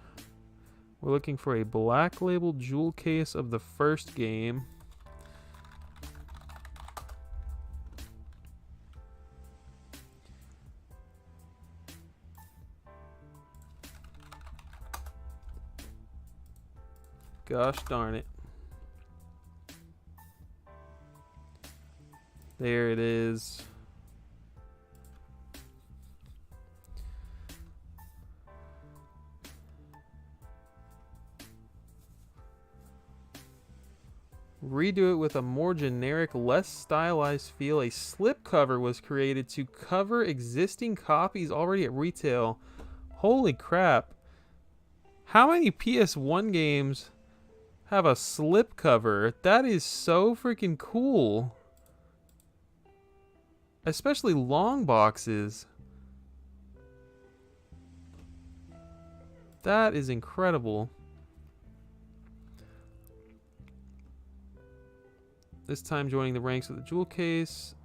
We're looking for a Black Label Jewel Case of the first game. Gosh darn it. There it is. Redo it with a more generic, less stylized feel. A slipcover was created to cover existing copies already at retail. Holy crap. How many PS1 games have a slipcover? That is so freaking cool. Especially long boxes. That is incredible. This time joining the ranks of the Jewel Case.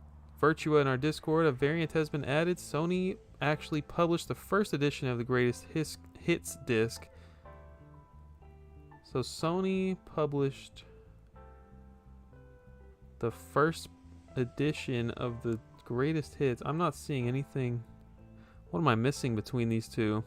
Virtua in our Discord. A variant has been added. Sony actually published the first edition of the Greatest Hits disc. So Sony published the first edition of the Greatest Hits. I'm not seeing anything. What am I missing between these two?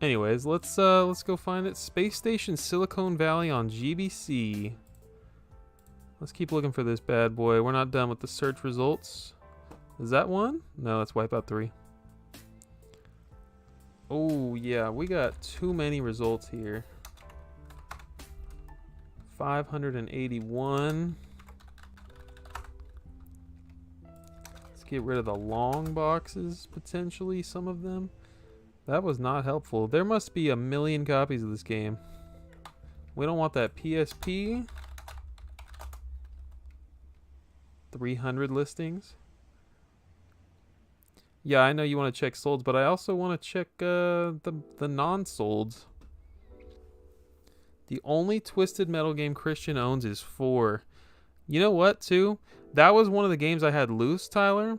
Anyways, let's go find it. Space Station Silicon Valley on GBC. Let's keep looking for this bad boy. We're not done with the search results. Is that one? No, that's Wipeout 3. Oh, yeah, we got too many results here. 581. Let's get rid of the long boxes, potentially, some of them. That was not helpful. There must be a million copies of this game. We don't want that PSP. 300 listings. Yeah, I know you want to check solds, but I also want to check the non-solds. The only Twisted Metal game Christian owns is 4. You know what, too? That was one of the games I had loose, Tyler.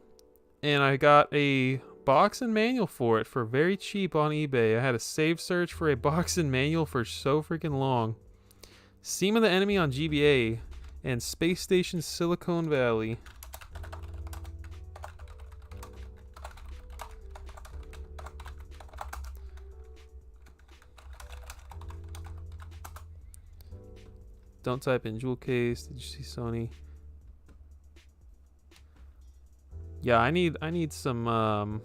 And I got a box and manual for it for very cheap on eBay. I had a save search for a box and manual for so freaking long. Seam of the Enemy on GBA and Space Station Silicon Valley. Don't type in jewel case. Did you see Sony? Yeah, I need some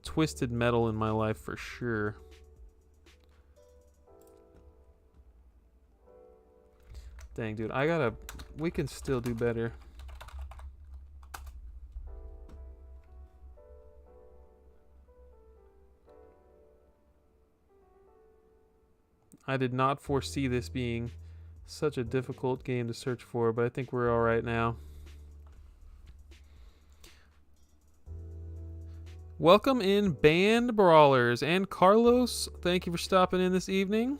Twisted Metal in my life for sure. Dang, dude, we can still do better. I did not foresee this being such a difficult game to search for, but I think we're all right now. Welcome in Band Brawlers and Carlos. Thank you for stopping in this evening.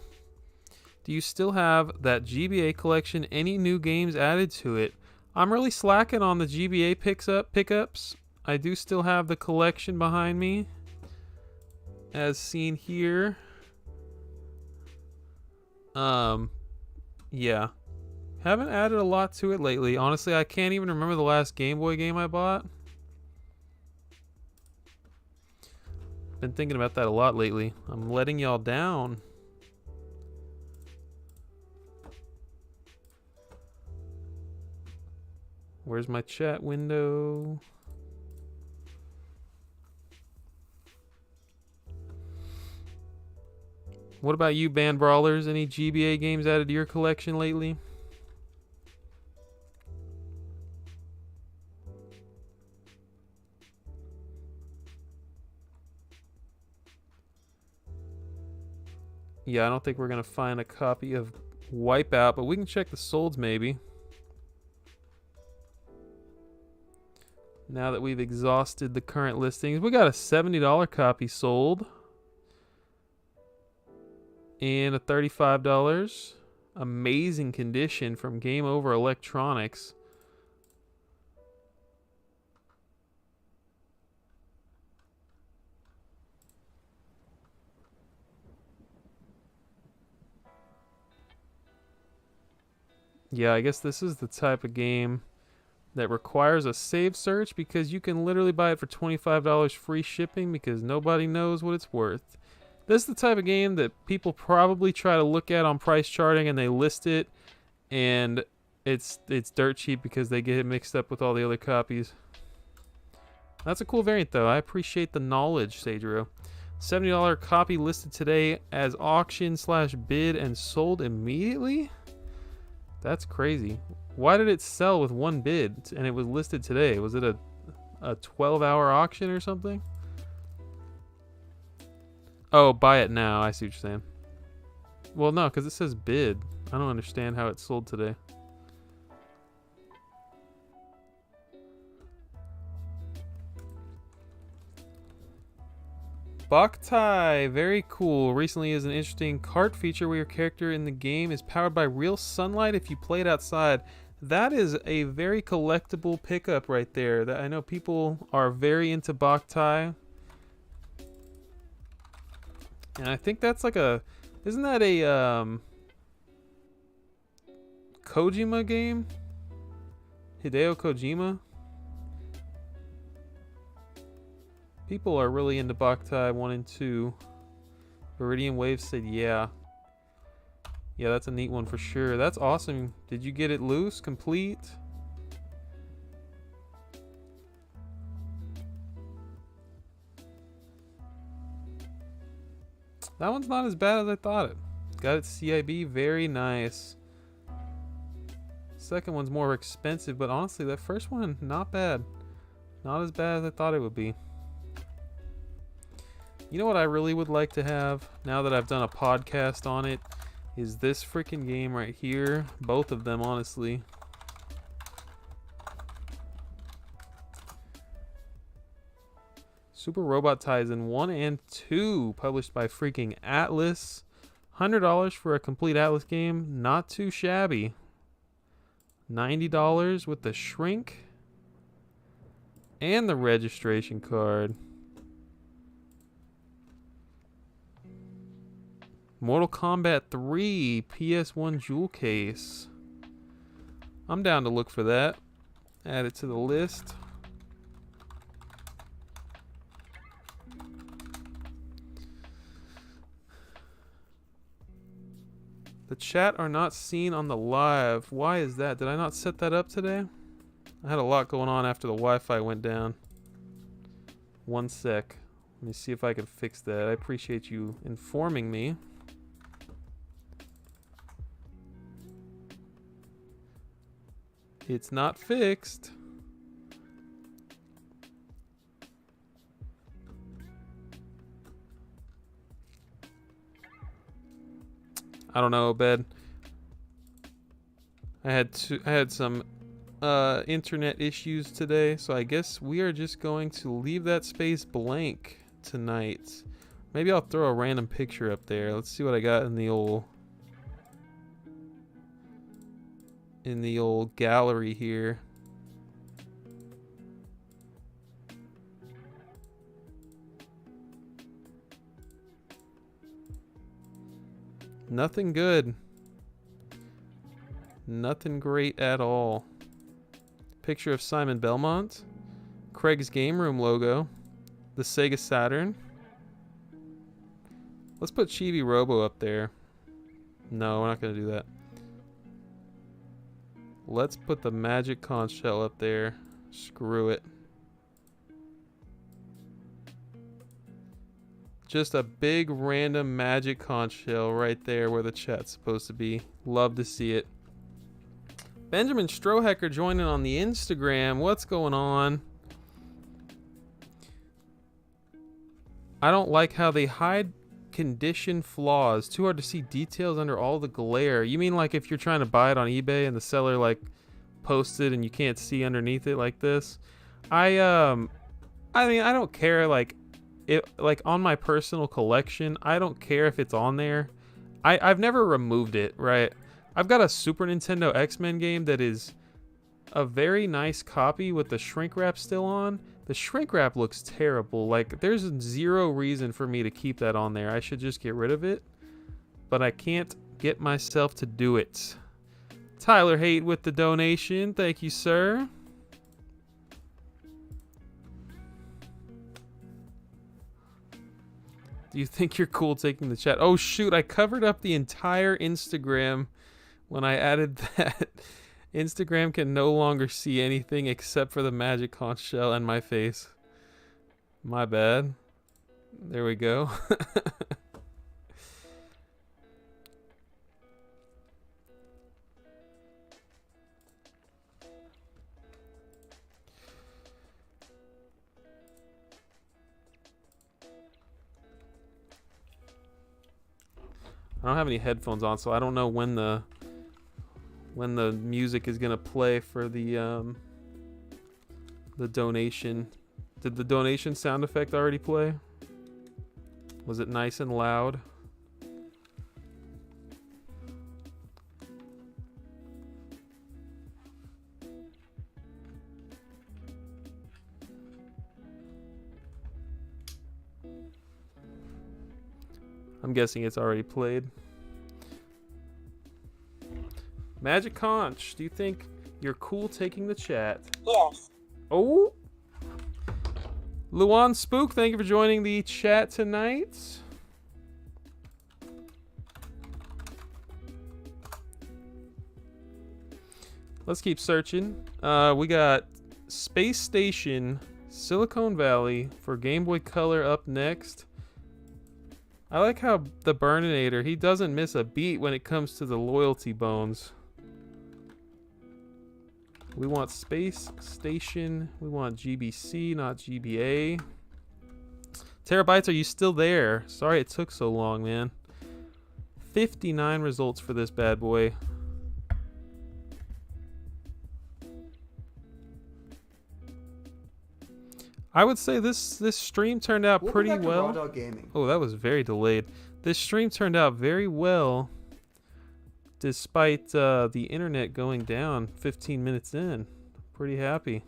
Do you still have that GBA collection? Any new games added to it? I'm really slacking on the GBA pickups. I do still have the collection behind me, as seen here. Yeah. Haven't added a lot to it lately. Honestly, I can't even remember the last Game Boy game I bought. Been thinking about that a lot lately. I'm letting y'all down. Where's my chat window? What about you, Band Brawlers? Any GBA games added to your collection lately? Yeah, I don't think we're going to find a copy of Wipeout, but we can check the solds maybe. Now that we've exhausted the current listings. We got a $70 copy sold. And a $35. Amazing condition from Game Over Electronics. Yeah, I guess this is the type of game that requires a save search because you can literally buy it for $25 free shipping because nobody knows what it's worth. This is the type of game that people probably try to look at on price charting and they list it and it's dirt cheap because they get it mixed up with all the other copies. That's a cool variant though. I appreciate the knowledge, Sadro. $70 copy listed today as auction/bid and sold immediately? That's crazy. Why did it sell with one bid and it was listed today? Was it a 12-hour auction or something? Oh, buy it now. I see what you're saying. Well, no, because it says bid. I don't understand how it sold today. Boktai, very cool. Recently is an interesting cart feature where your character in the game is powered by real sunlight if you play it outside. That is a very collectible pickup right there. That I know people are very into Boktai. And I think that's like a... Isn't that a Kojima game? Hideo Kojima? People are really into Boktai 1 and 2. Viridian Wave said yeah. Yeah, that's a neat one for sure. That's awesome. Did you get it loose, complete? That one's not as bad as I thought it. Got its CIB, very nice. Second one's more expensive, but honestly, that first one, not bad. Not as bad as I thought it would be. You know what I really would like to have, now that I've done a podcast on it, is this freaking game right here. Both of them, honestly. Super Robot Tyson 1 and 2, published by freaking Atlas. $100 for a complete Atlas game, not too shabby. $90 with the shrink and the registration card. Mortal Kombat 3 PS1 jewel case. I'm down to look for that. Add it to the list. The chat are not seen on the live. Why is that? Did I not set that up today? I had a lot going on after the Wi-Fi went down. One sec. Let me see if I can fix that. I appreciate you informing me. It's not fixed. I don't know, Obed. I had some internet issues today, so I guess we are just going to leave that space blank tonight. Maybe I'll throw a random picture up there. Let's see what I got in the old gallery here. Nothing good. Nothing great at all. Picture of Simon Belmont. Craig's Game Room logo. The Sega Saturn. Let's put Chibi Robo up there. No, we're not going to do that. Let's put the Magic Conch Shell up there. Screw it. Just a big random Magic Conch Shell right there where the chat's supposed to be. Love to see it. Benjamin Strohecker joining on the Instagram. What's going on? I don't like how they hide condition flaws. Too hard to see details under all the glare. You mean like if you're trying to buy it on eBay and the seller like posts it and you can't see underneath it like this? I mean, I don't care, like on my personal collection, I don't care if it's on there. I've never removed it, right? I've got a Super Nintendo X-Men game that is a very nice copy with the shrink wrap still on. The shrink wrap looks terrible. Like, there's zero reason for me to keep that on there. I should just get rid of it. But I can't get myself to do it. Tyler Haight with the donation. Thank you, sir. Do you think you're cool taking the chat? Oh, shoot. I covered up the entire Instagram when I added that. Instagram can no longer see anything except for the Magic Conch Shell and my face. My bad. There we go. I don't have any headphones on, so I don't know when the music is gonna play for the donation. Did the donation sound effect already play? Was it nice and loud? I'm guessing it's already played. Magic Conch, do you think you're cool taking the chat? Yes. Oh! Luan Spook, thank you for joining the chat tonight. Let's keep searching. We got Space Station, Silicon Valley for Game Boy Color up next. I like how the Burninator, he doesn't miss a beat when it comes to the loyalty bones. We want space station. We want GBC, not GBA. Terabytes, are you still there? Sorry it took so long, man. 59 results for this bad boy. I would say this stream turned out pretty well. Raw Dog Gaming. Oh, that was very delayed. This stream turned out very well, despite the internet going down 15 minutes in. Pretty happy.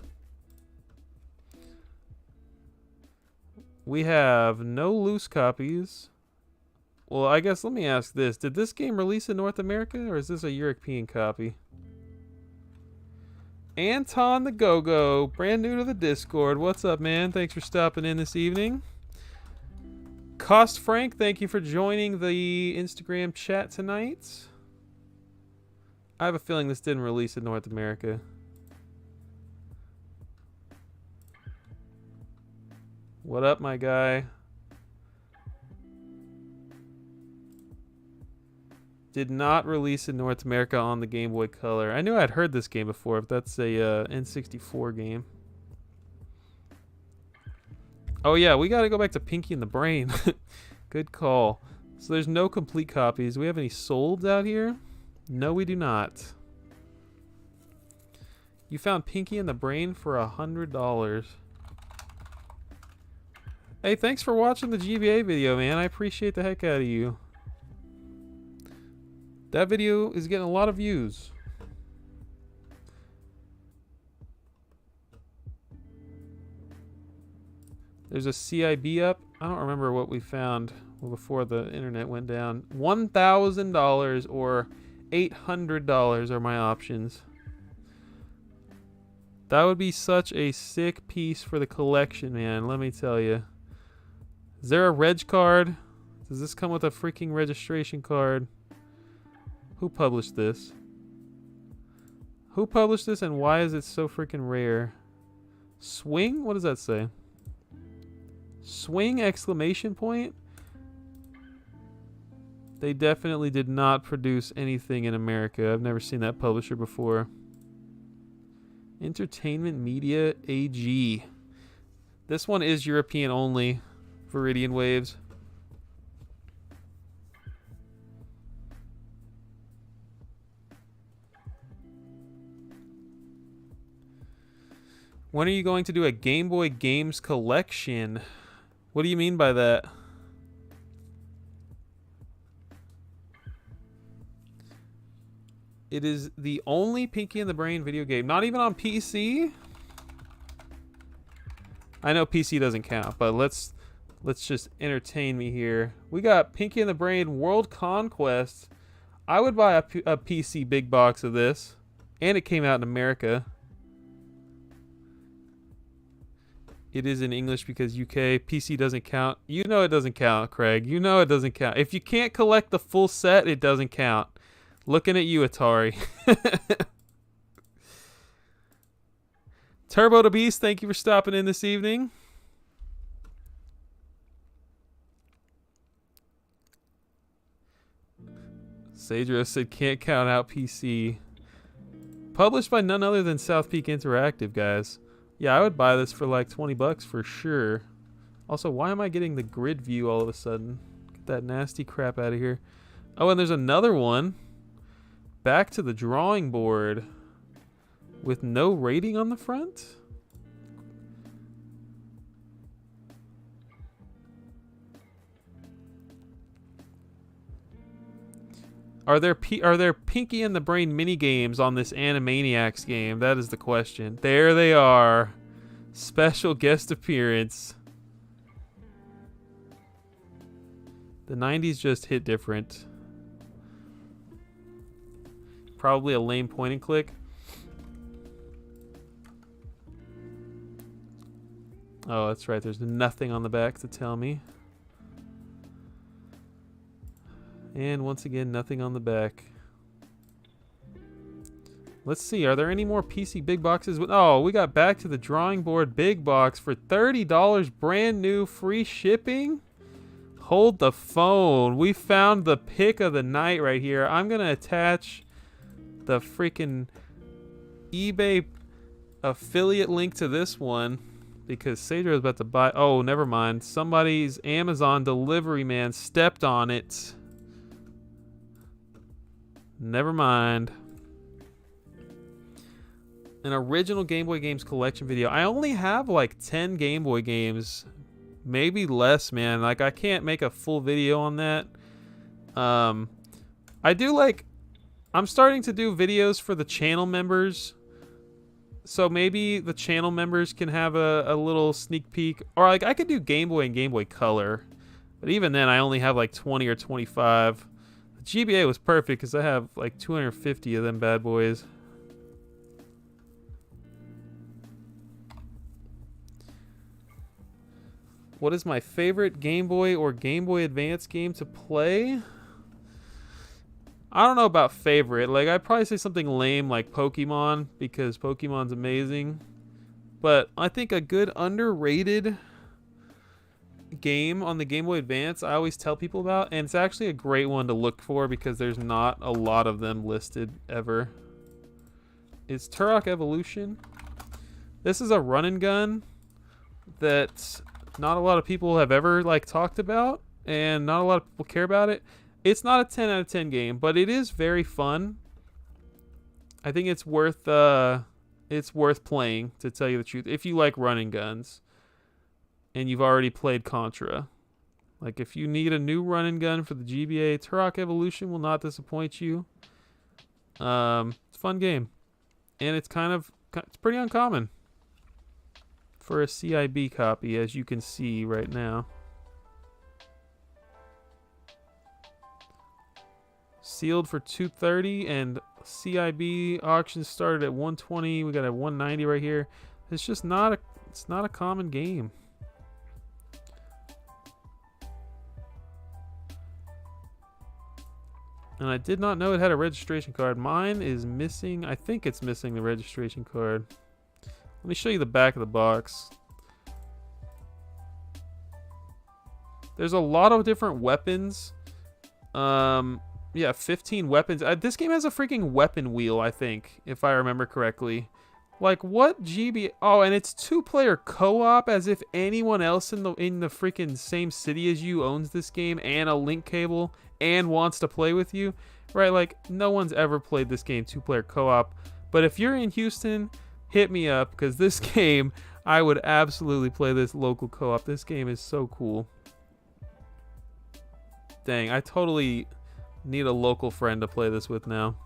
We have no loose copies. Well, I guess let me ask this. Did this game release in North America, or is this a European copy? Anton the Go-Go, brand new to the Discord. What's up, man? Thanks for stopping in this evening. Cost Frank, thank you for joining the Instagram chat tonight. I have a feeling this didn't release in North America. What up, my guy? Did not release in North America on the Game Boy Color. I knew I'd heard this game before, but that's a N64 game. Oh yeah, we gotta go back to Pinky and the Brain. Good call. So there's no complete copies. Do we have any solds out here? No, we do not. You found Pinky and the Brain for $100. Hey, thanks for watching the GBA video, man. I appreciate the heck out of you. That video is getting a lot of views. There's a CIB up. I don't remember what we found before the internet went down. $1,000 or $800 are my options. That would be such a sick piece for the collection, man. Let me tell you. Is there a reg card? Does this come with a freaking registration card? Who published this? Who published this and why is it so freaking rare? Swing? What does that say? Swing exclamation point? They definitely did not produce anything in America. I've never seen that publisher before. Entertainment Media AG. This one is European only. Viridian Waves. When are you going to do a Game Boy Games collection? What do you mean by that? It is the only Pinky and the Brain video game. Not even on PC? I know PC doesn't count, but let's just entertain me here. We got Pinky and the Brain World Conquest. I would buy a PC big box of this. And it came out in America. It is in English because UK. PC doesn't count. You know it doesn't count, Craig. You know it doesn't count. If you can't collect the full set, it doesn't count. Looking at you, Atari. Turbo the Beast, thank you for stopping in this evening. Sadro said can't count out PC. Published by none other than South Peak Interactive, guys. Yeah, I would buy this for like 20 bucks for sure. Also, why am I getting the grid view all of a sudden? Get that nasty crap out of here. Oh, and there's another one. Back to the drawing board. With no rating on the front? Are there Pinky and the Brain mini games on this Animaniacs game? That is the question. There they are. Special guest appearance. The 90s just hit different. Probably a lame point and click. Oh, that's right. There's nothing on the back to tell me. And once again, nothing on the back. Let's see. Are there any more PC big boxes? Oh, we got Back to the Drawing Board big box for $30, brand new, free shipping. Hold the phone. We found the pick of the night right here. I'm going to attach the freaking eBay affiliate link to this one because Sadra is about to buy. Oh, never mind. Somebody's Amazon delivery man stepped on it. Never mind. An original Game Boy games collection video. I only have like 10 Game Boy games. Maybe less, man. Like, I can't make a full video on that. I do like... I'm starting to do videos for the channel members. So maybe the channel members can have a little sneak peek. Or, like, I could do Game Boy and Game Boy Color. But even then, I only have like 20 or 25. The GBA was perfect because I have like 250 of them bad boys. What is my favorite Game Boy or Game Boy Advance game to play? I don't know about favorite. Like, I'd probably say something lame like Pokemon because Pokemon's amazing. But I think a good underrated game on the Game Boy Advance I always tell people about, and it's actually a great one to look for because there's not a lot of them listed ever. It's Turok Evolution. This is a run and gun that not a lot of people have ever like talked about, and not a lot of people care about it. It's not a 10 out of 10 game, but it is very fun. I think it's worth playing, to tell you the truth, if you like running guns and you've already played Contra. Like, if you need a new run and gun for the GBA, Turok Evolution will not disappoint you. It's a fun game, and it's pretty uncommon for a CIB copy, as you can see right now. Sealed for $230, and CIB auctions started at $120. We got a $190 right here. It's just not a common game. And I did not know it had a registration card. Mine is missing. I think it's missing the registration card. Let me show you the back of the box. There's a lot of different weapons. Yeah, 15 weapons. This game has a freaking weapon wheel, I think, if I remember correctly. Like, what GB? Oh, and it's 2-player co-op, as if anyone else in the freaking same city as you owns this game and a link cable and wants to play with you, right? Like, no one's ever played this game 2-player co-op. But if you're in Houston, hit me up, because this game, I would absolutely play this local co-op. This game is so cool. Dang, I totally need a local friend to play this with now.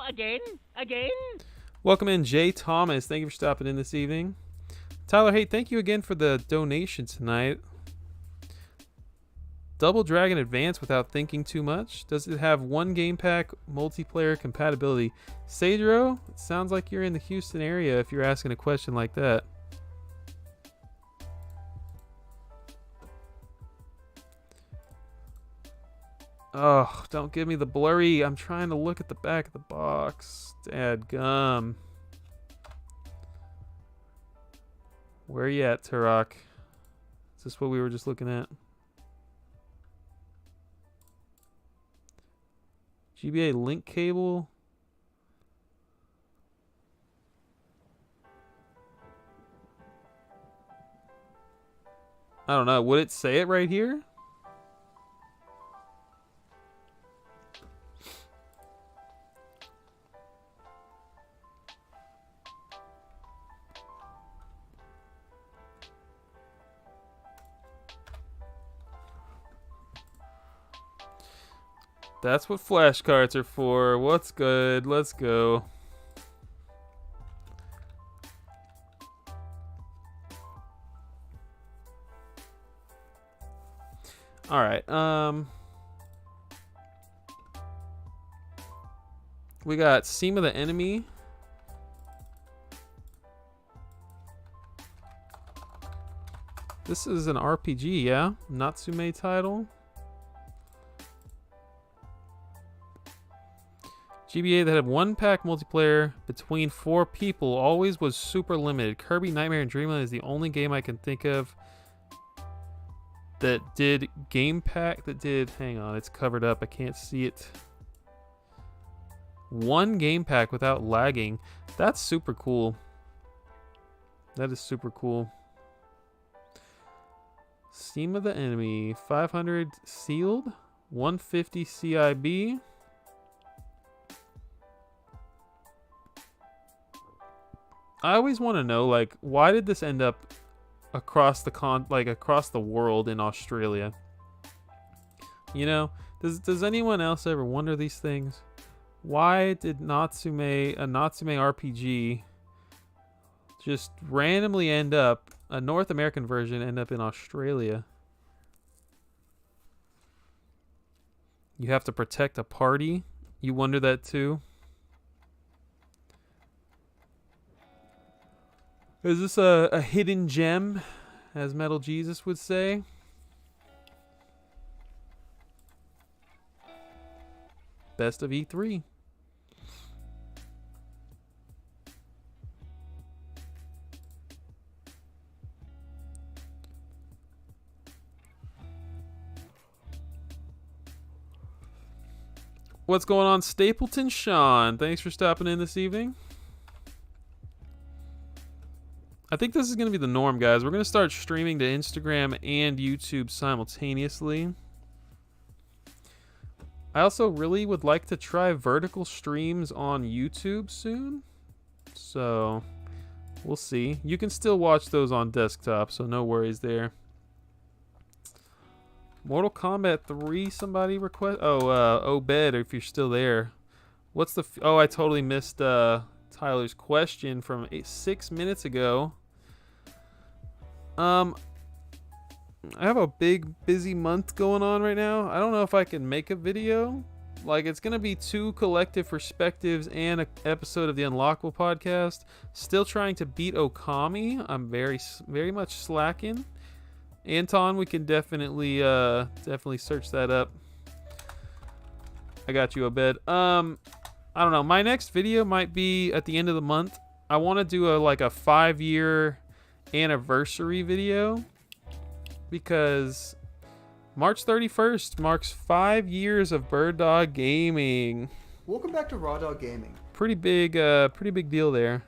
Again? Welcome in, Jay Thomas. Thank you for stopping in this evening. Tyler, hey, thank you again for the donation tonight. Double Dragon Advance without thinking too much. Does it have one game pack multiplayer compatibility? Sadro, it sounds like you're in the Houston area if you're asking a question like that. Oh, don't give me the blurry. I'm trying to look at the back of the box. Dadgum. Where you at, Turok? Is this what we were just looking at? GBA link cable. I don't know. Would it say it right here? That's what flashcards are for. What's good? Let's go. All right. We got Seam of the Enemy. This is an RPG, yeah? Natsume title. GBA that had one pack multiplayer between 4 people always was super limited. Kirby Nightmare and Dreamland is the only game I can think of that did game pack that did. Hang on, it's covered up. I can't see it. One game pack without lagging. That's super cool. That is super cool. Steam of the enemy. 500 sealed. 150 CIB. I always want to know, like, why did this end up across the across the world in Australia? You know, does anyone else ever wonder these things? Why did a Natsume RPG just randomly end up, a North American version end up in Australia? You have to protect a party? You wonder that too? Is this a hidden gem, as Metal Jesus would say? Best of E3. What's going on, Stapleton Sean? Thanks for stopping in this evening. I think this is going to be the norm, guys. We're going to start streaming to Instagram and YouTube simultaneously. I also really would like to try vertical streams on YouTube soon. So, we'll see. You can still watch those on desktop, so no worries there. Mortal Kombat 3, somebody request? Oh, Obed, if you're still there. What's the... Oh, I totally missed Tyler's question from 6 minutes ago. I have a big, busy month going on right now. I don't know if I can make a video. Like, it's going to be 2 collective perspectives and an episode of the Unlockable podcast. Still trying to beat Okami. I'm very, very much slacking. Anton, we can definitely search that up. I got you, Obed. I don't know. My next video might be at the end of the month. I want to do a 5-year anniversary video because March 31st marks 5 years of Bird Dog Gaming. Welcome back to Raw Dog Gaming. Pretty big deal there.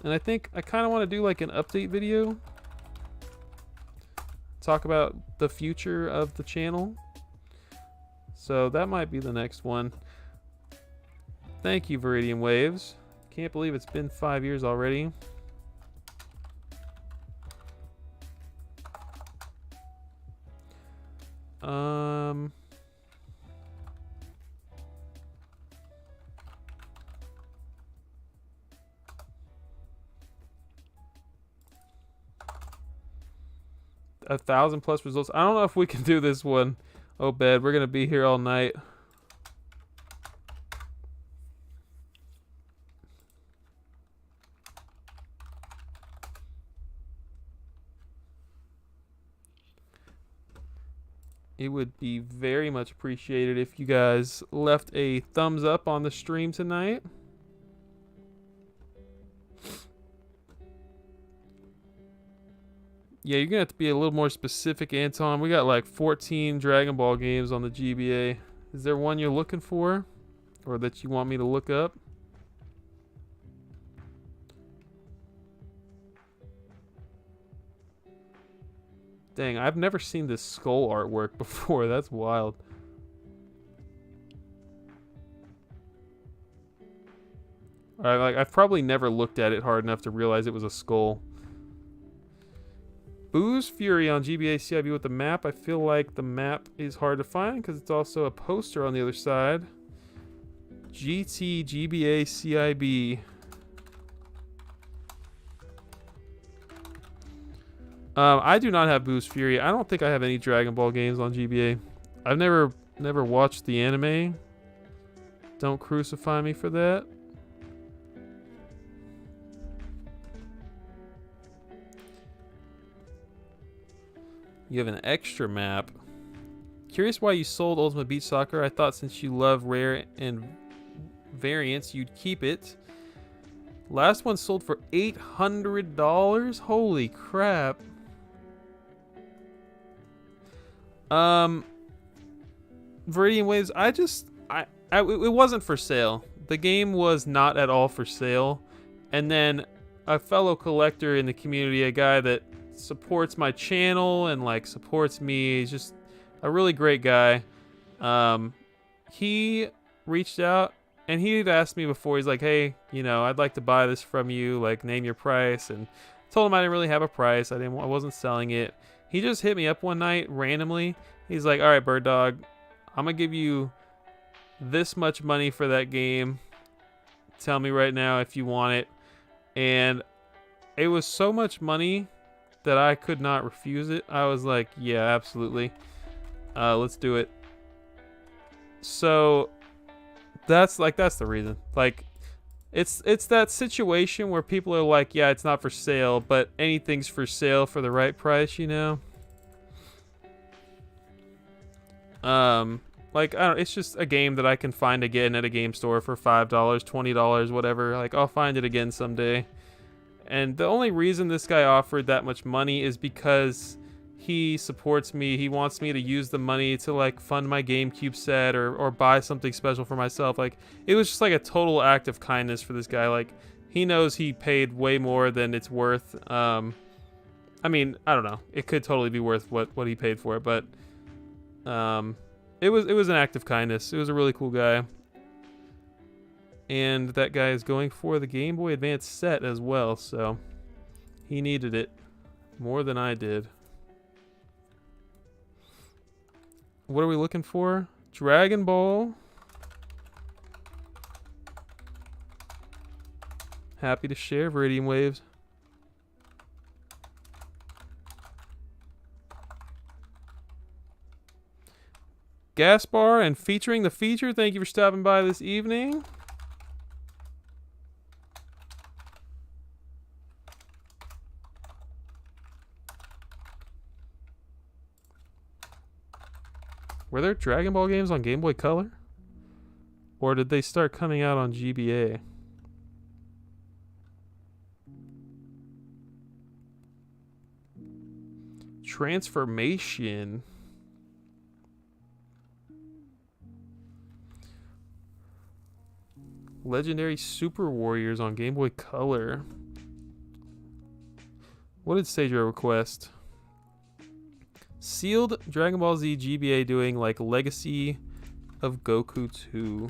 And I think I kind of want to do like an update video. Talk about the future of the channel. So that might be the next one. Thank you, Viridian Waves. Can't believe it's been 5 years already. A 1,000+ results. I don't know if we can do this one, Obed. We're gonna be here all night. It would be very much appreciated if you guys left a thumbs up on the stream tonight. Yeah, you're gonna have to be a little more specific, Anton. We got like 14 Dragon Ball games on the GBA. Is there one you're looking for? Or that you want me to look up? Dang, I've never seen this skull artwork before. That's wild. I've probably never looked at it hard enough to realize it was a skull. Booze Fury on GBA CIB with the map. I feel like the map is hard to find because it's also a poster on the other side. GT GBA CIB. I do not have Booze Fury. I don't think I have any Dragon Ball games on GBA. I've never watched the anime. Don't crucify me for that. You have an extra map. Curious why you sold Ultimate Beach Soccer. I thought since you love rare and variants, you'd keep it. Last one sold for $800. Holy crap. Viridian Waves, it wasn't for sale. The game was not at all for sale. And then a fellow collector in the community, a guy that supports my channel and like supports me, he's just a really great guy. He reached out and he had asked me before, he's like, hey, you know, I'd like to buy this from you, like name your price. And told him I didn't really have a price. I wasn't selling it. He just hit me up one night randomly. He's like, all right, Bird Dog, I'm gonna give you this much money for that game. Tell me right now if you want it. And it was so much money that I could not refuse it. I was like, yeah, absolutely. Let's do it. So that's the reason. Like, it's that situation where people are like, yeah, it's not for sale, but anything's for sale for the right price, you know? Like, I don't, it's just a game that I can find again at a game store for $5, $20, whatever. Like, I'll find it again someday. And the only reason this guy offered that much money is because he supports me. He wants me to use the money to, like, fund my GameCube set or buy something special for myself. Like, it was just, like, a total act of kindness for this guy. Like, he knows he paid way more than it's worth. I mean, I don't know. It could totally be worth what he paid for it, but... It was an act of kindness. It was a really cool guy. And that guy is going for the Game Boy Advance set as well, so he needed it more than I did. What are we looking for? Dragon Ball. Happy to share, Viridian Waves. Gaspar and featuring the feature, thank you for stopping by this evening. Were there Dragon Ball games on Game Boy Color? Or did they start coming out on GBA? Transformation. Legendary Super Warriors on Game Boy Color. What did Seijiro request? Sealed Dragon Ball Z GBA doing like Legacy of Goku 2.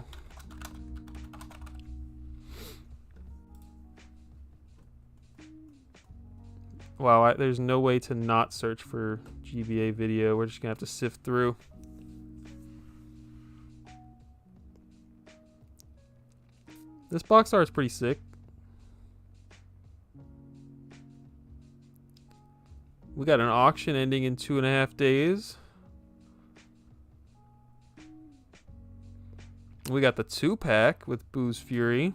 Wow, there's no way to not search for GBA video. We're just gonna have to sift through. This box art is pretty sick. We got an auction ending in 2.5 days. We got the 2-pack with Boo's Fury.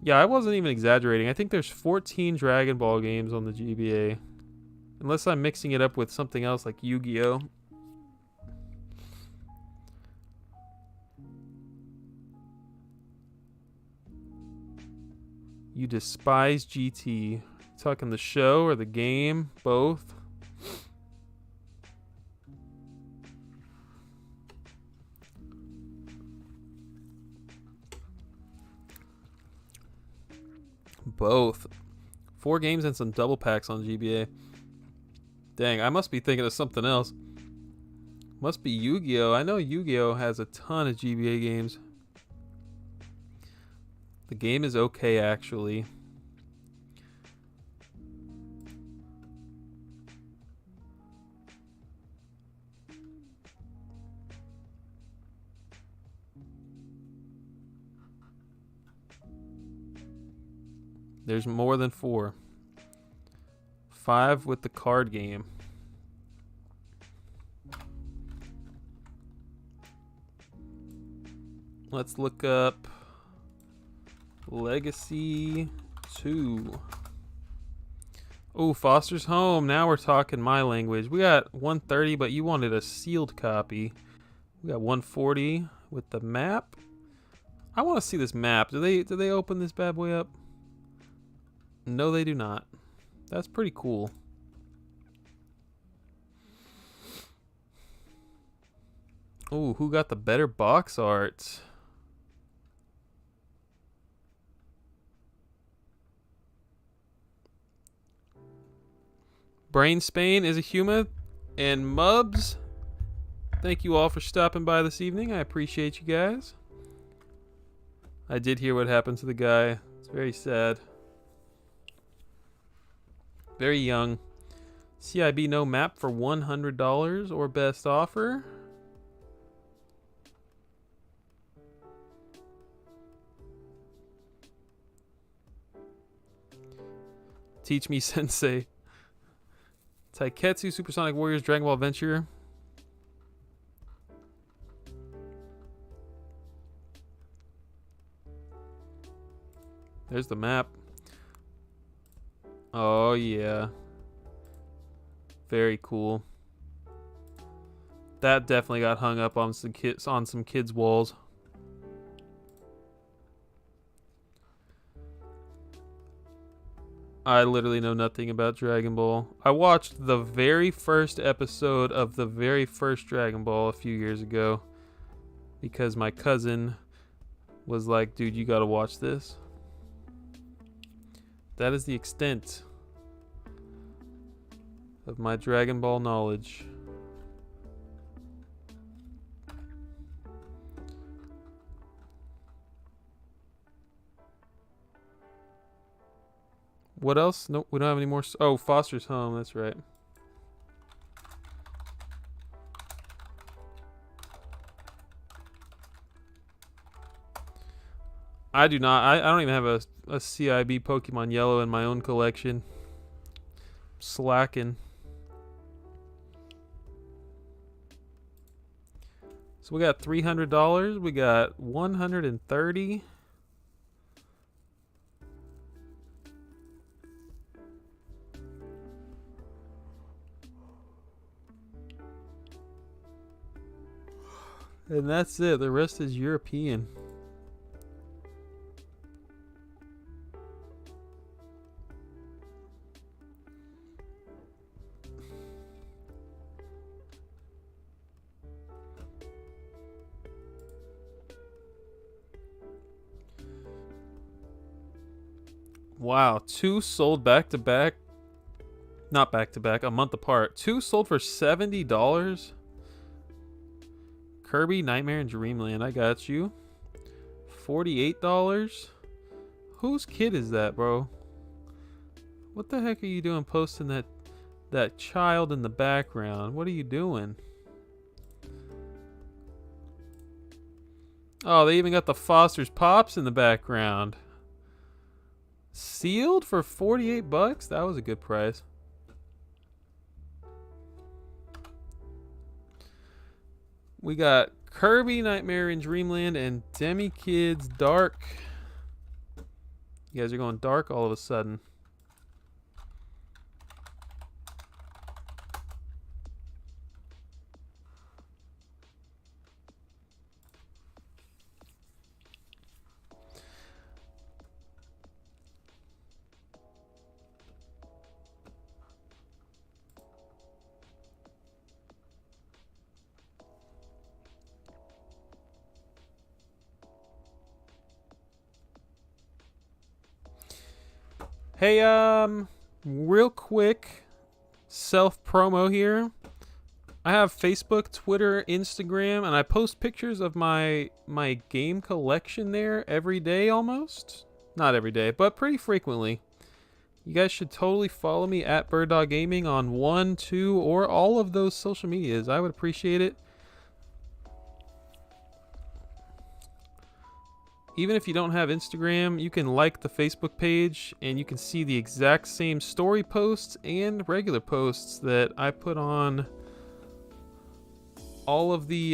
Yeah, I wasn't even exaggerating. I think there's 14 Dragon Ball games on the GBA. Unless I'm mixing it up with something else like Yu-Gi-Oh! You despise GT. Talking the show or the game? Both? Both. 4 games and some double packs on GBA. Dang, I must be thinking of something else. Must be Yu-Gi-Oh! I know Yu-Gi-Oh! Has a ton of GBA games. The game is okay, actually. There's more than 4. 5 with the card game. Let's look up Legacy 2. Oh, Foster's Home. Now we're talking my language. We got 130, but you wanted a sealed copy. We got 140 with the map. I want to see this map. Do they open this bad boy up? No, they do not. That's pretty cool. Ooh, who got the better box art? Brain Spain is a human. And Mubs, thank you all for stopping by this evening. I appreciate you guys. I did hear what happened to the guy. It's very sad. Very young. CIB no map for $100 or best offer. Teach me sensei. Taiketsu, Supersonic Warriors, Dragon Ball Adventure. There's the map. Oh yeah. Very cool. That definitely got hung up on some kids' walls. I literally know nothing about Dragon Ball. I watched the very first episode of the very first Dragon Ball a few years ago because my cousin was like, dude, you gotta watch this. That is the extent of my Dragon Ball knowledge. What else? Nope, we don't have any more. Oh, Foster's Home. That's right. I do not. I don't even have a CIB Pokemon Yellow in my own collection. Slacking. So we got $300. We got 130. And that's it. The rest is European. Wow, 2 sold back to back. Not back to back, a month apart. 2 sold for $70. Kirby Nightmare in Dreamland, I got you. $48. Whose kid is that, bro? What the heck are you doing posting that child in the background? What are you doing? Oh, they even got the Foster's Pops in the background. Sealed for $48? That was a good price. We got Kirby Nightmare in Dreamland and Demi Kids Dark. You guys are going dark all of a sudden. Hey, real quick, self promo here. I have Facebook, Twitter, Instagram, and I post pictures of my game collection there every day almost. Not every day, but pretty frequently. You guys should totally follow me at Bird Gaming on 1, 2, or all of those social medias. I would appreciate it. Even if you don't have Instagram, you can like the Facebook page and you can see the exact same story posts and regular posts that I put on all of the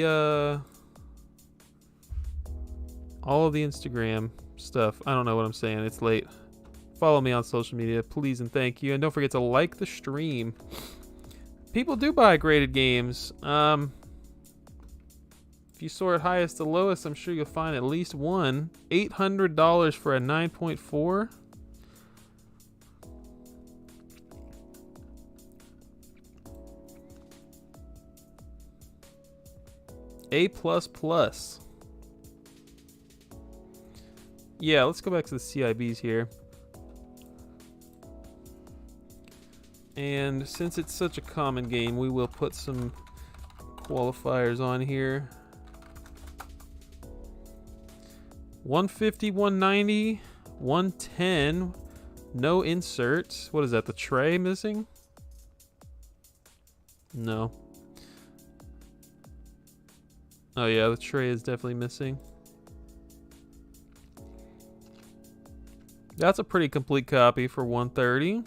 Instagram stuff. I don't know what I'm saying. It's late. Follow me on social media, please and thank you. And don't forget to like the stream. People do buy graded games. If you sort highest to lowest, I'm sure you'll find at least one. $800 for a 9.4. A++. Yeah, let's go back to the CIBs here. And since it's such a common game, we will put some qualifiers on here. 150, 190, 110. No inserts. What is that? The tray missing? No. Oh yeah, the tray is definitely missing. That's a pretty complete copy for 130.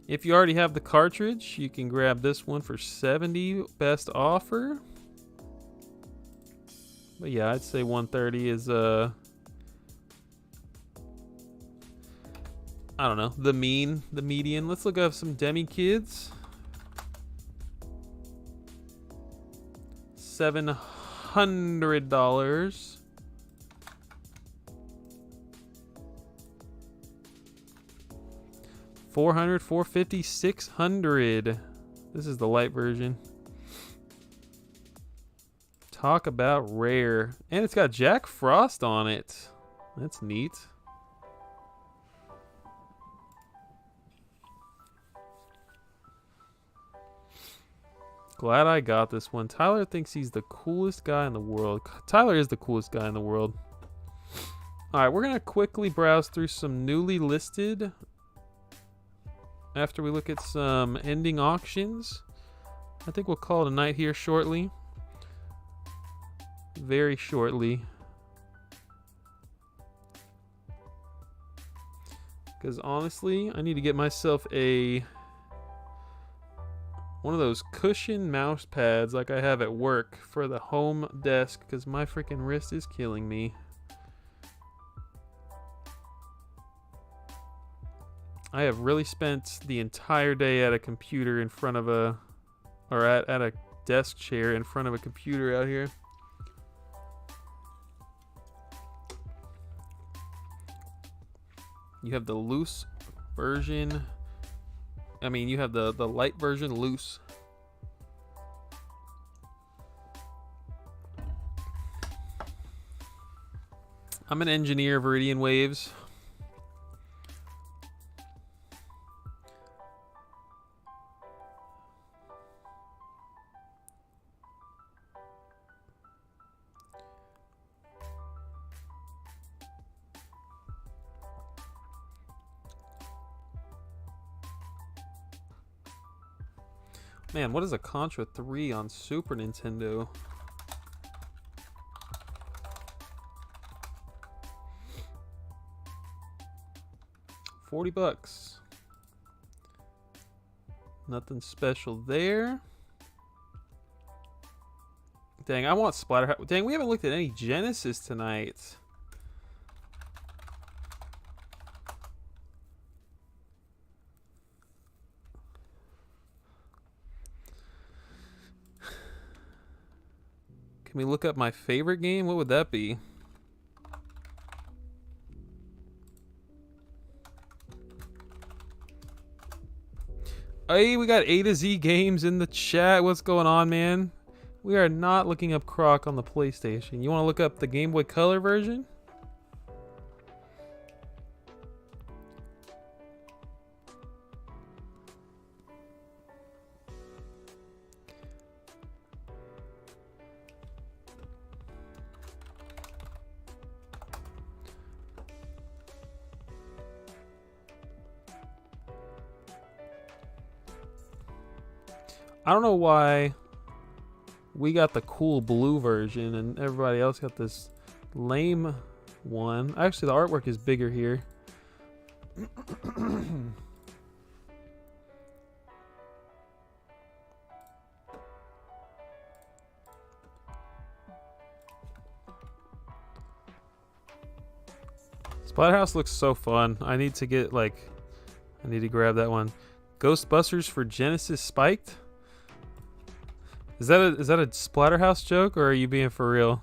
If you already have the cartridge, you can grab this one for 70, best offer. But yeah, I'd say 130 is I don't know, the median. Let's look up some Demi Kids. $700. $400, $450, $600. This is the light version. Talk about rare. And it's got Jack Frost on it. That's neat. Glad I got this one. Tyler thinks he's the coolest guy in the world. Tyler is the coolest guy in the world. Alright, we're going to quickly browse through some newly listed after we look at some ending auctions. I think we'll call it a night here shortly. Very shortly. Because honestly, I need to get myself one of those cushion mouse pads like I have at work for the home desk, because my freaking wrist is killing me. I have really spent the entire day at a computer in front of at a desk chair in front of a computer out here. You have the loose version. I mean, you have the light version loose. I'm an engineer of Viridian Waves. Man, what is a Contra 3 on Super Nintendo? $40. Nothing special there. Dang, I want Splatterhouse. Dang, we haven't looked at any Genesis tonight. Can we look up my favorite game? What would that be? Hey, we got A to Z games in the chat. What's going on, man? We are not looking up Croc on the PlayStation. You want to look up the Game Boy Color version? I don't know why we got the cool blue version and everybody else got this lame one. Actually, the artwork is bigger here. Splatterhouse looks so fun. I need to get like, I need to grab that one. Ghostbusters for Genesis spiked. Is that a Splatterhouse joke, or are you being for real?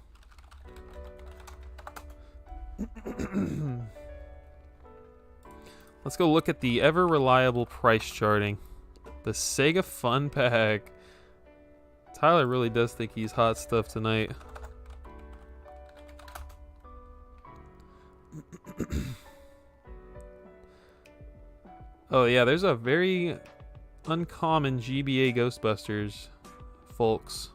Let's go look at the ever reliable price charting. The Sega Fun Pack. Tyler really does think he's hot stuff tonight. Oh yeah, there's a very uncommon GBA Ghostbusters, folks.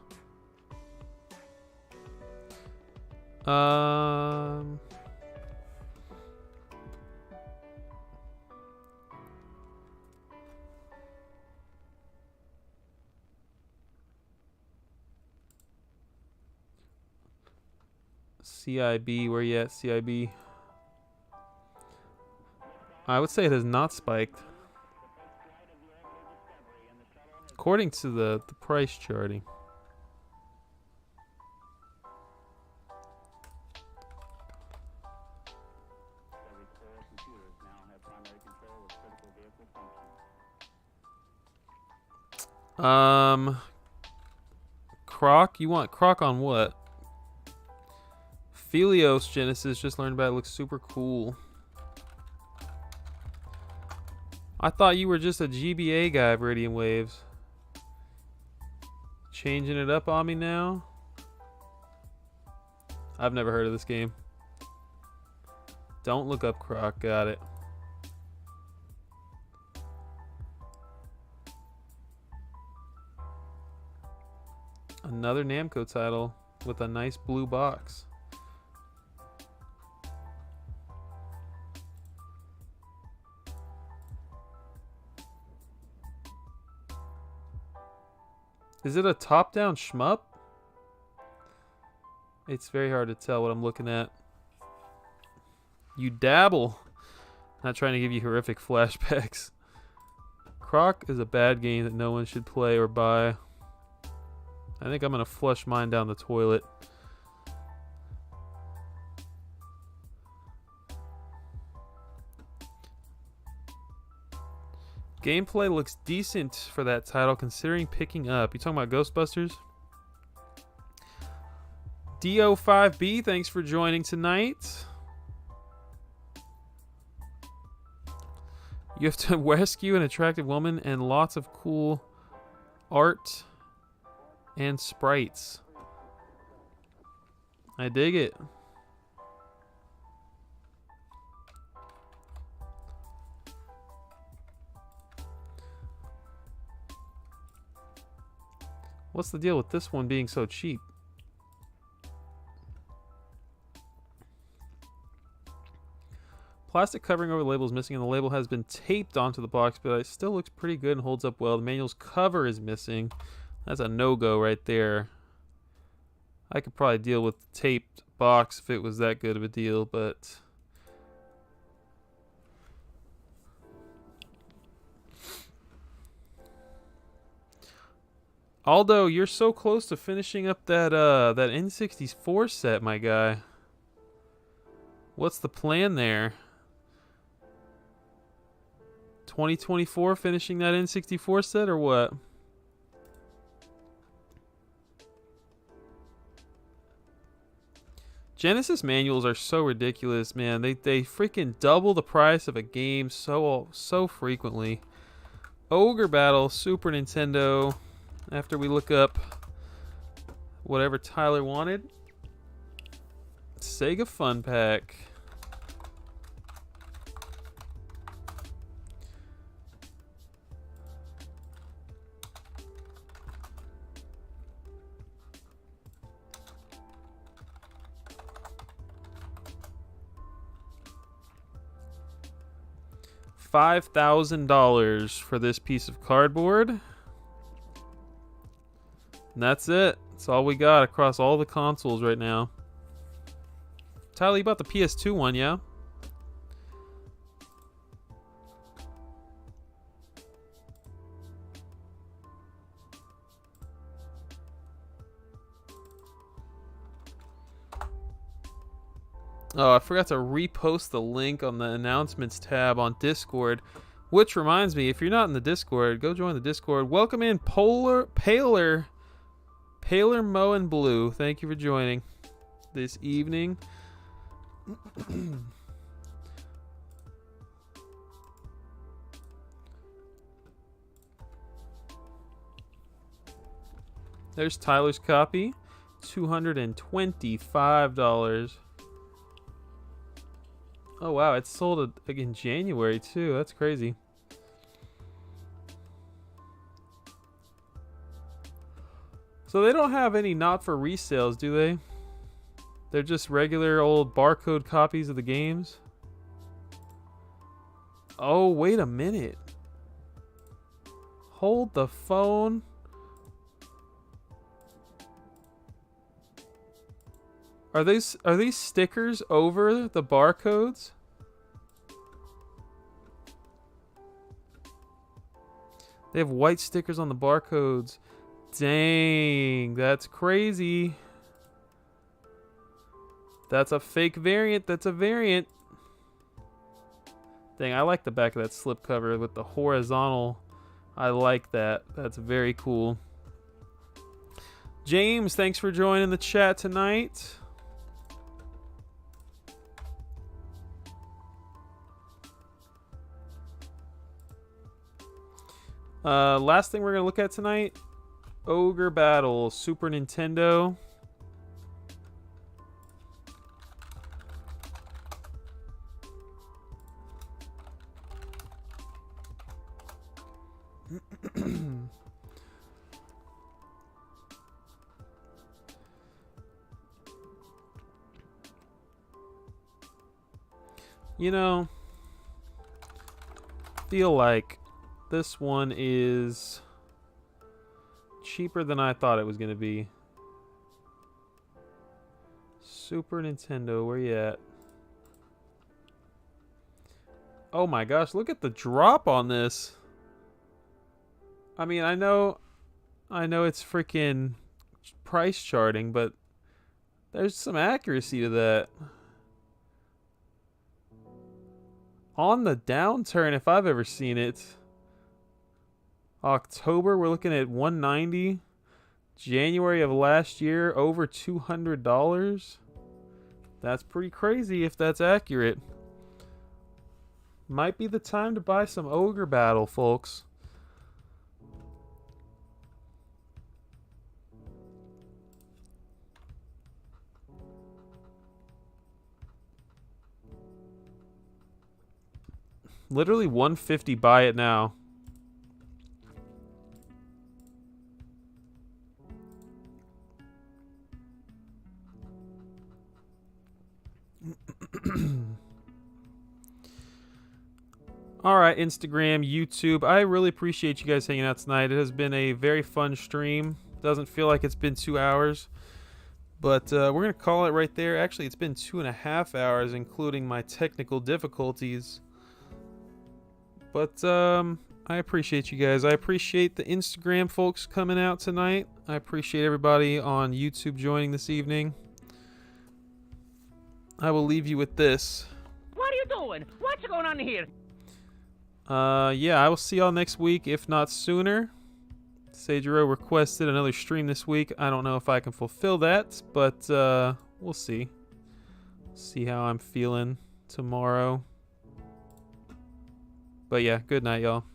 CIB, where you at, CIB? I would say it has not spiked. According to the price charting. Croc? You want Croc on what? Philios Genesis, just learned about it, looks super cool. I thought you were just a GBA guy, Viridian Waves. Changing it up on me now? I've never heard of this game. Don't look up Croc, got it. Another Namco title with a nice blue box. Is it a top-down shmup? It's very hard to tell what I'm looking at. You dabble. Not trying to give you horrific flashbacks. Croc is a bad game that no one should play or buy. I think I'm going to flush mine down the toilet. Gameplay looks decent for that title considering picking up. You talking about Ghostbusters? DO5B, thanks for joining tonight. You have to rescue an attractive woman and lots of cool art and sprites. I dig it. What's the deal with this one being so cheap? Plastic covering over the label is missing and the label has been taped onto the box, but it still looks pretty good and holds up well. The manual's cover is missing. That's a no-go right there. I could probably deal with the taped box if it was that good of a deal, but... Aldo, you're so close to finishing up that that N64 set, my guy. What's the plan there? 2024 finishing that N64 set or what? Genesis manuals are so ridiculous, man. They freaking double the price of a game so frequently. Ogre Battle, Super Nintendo. After we look up whatever Tyler wanted. Sega Fun Pack. $5,000 for this piece of cardboard. And that's it. That's all we got across all the consoles right now. Tyler, you bought the PS2 one, yeah? Oh, I forgot to repost the link on the announcements tab on Discord. Which reminds me, if you're not in the Discord, go join the Discord. Welcome in Paler Mo and Blue. Thank you for joining this evening. There's Tyler's copy. $225. Oh wow, it sold in January too. That's crazy. So they don't have any not for resales, do they? They're just regular old barcode copies of the games. Oh, wait a minute. Hold the phone. Are these stickers over the barcodes? They have white stickers on the barcodes. Dang, that's crazy. That's a fake variant. That's a variant. Dang, I like the back of that slipcover with the horizontal. I like that. That's very cool. James, thanks for joining the chat tonight. Last thing we're gonna look at tonight, Ogre Battle, Super Nintendo. You know, feel like this one is cheaper than I thought it was going to be. Super Nintendo, where you at? Oh my gosh, look at the drop on this. I mean, I know it's freaking price charting, but there's some accuracy to that. On the downturn, if I've ever seen it. October, we're looking at $190. January of last year, over $200. That's pretty crazy if that's accurate. Might be the time to buy some Ogre Battle, folks. Literally $150, buy it now. Alright, Instagram, YouTube. I really appreciate you guys hanging out tonight. It has been a very fun stream. Doesn't feel like it's been 2 hours. But we're going to call it right there. Actually, it's been 2.5 hours, including my technical difficulties. But I appreciate you guys. I appreciate the Instagram folks coming out tonight. I appreciate everybody on YouTube joining this evening. I will leave you with this. What are you doing? What's going on here? Yeah, I will see y'all next week, if not sooner. Seijiro requested another stream this week. I don't know if I can fulfill that, but we'll see. See how I'm feeling tomorrow. But yeah, good night, y'all.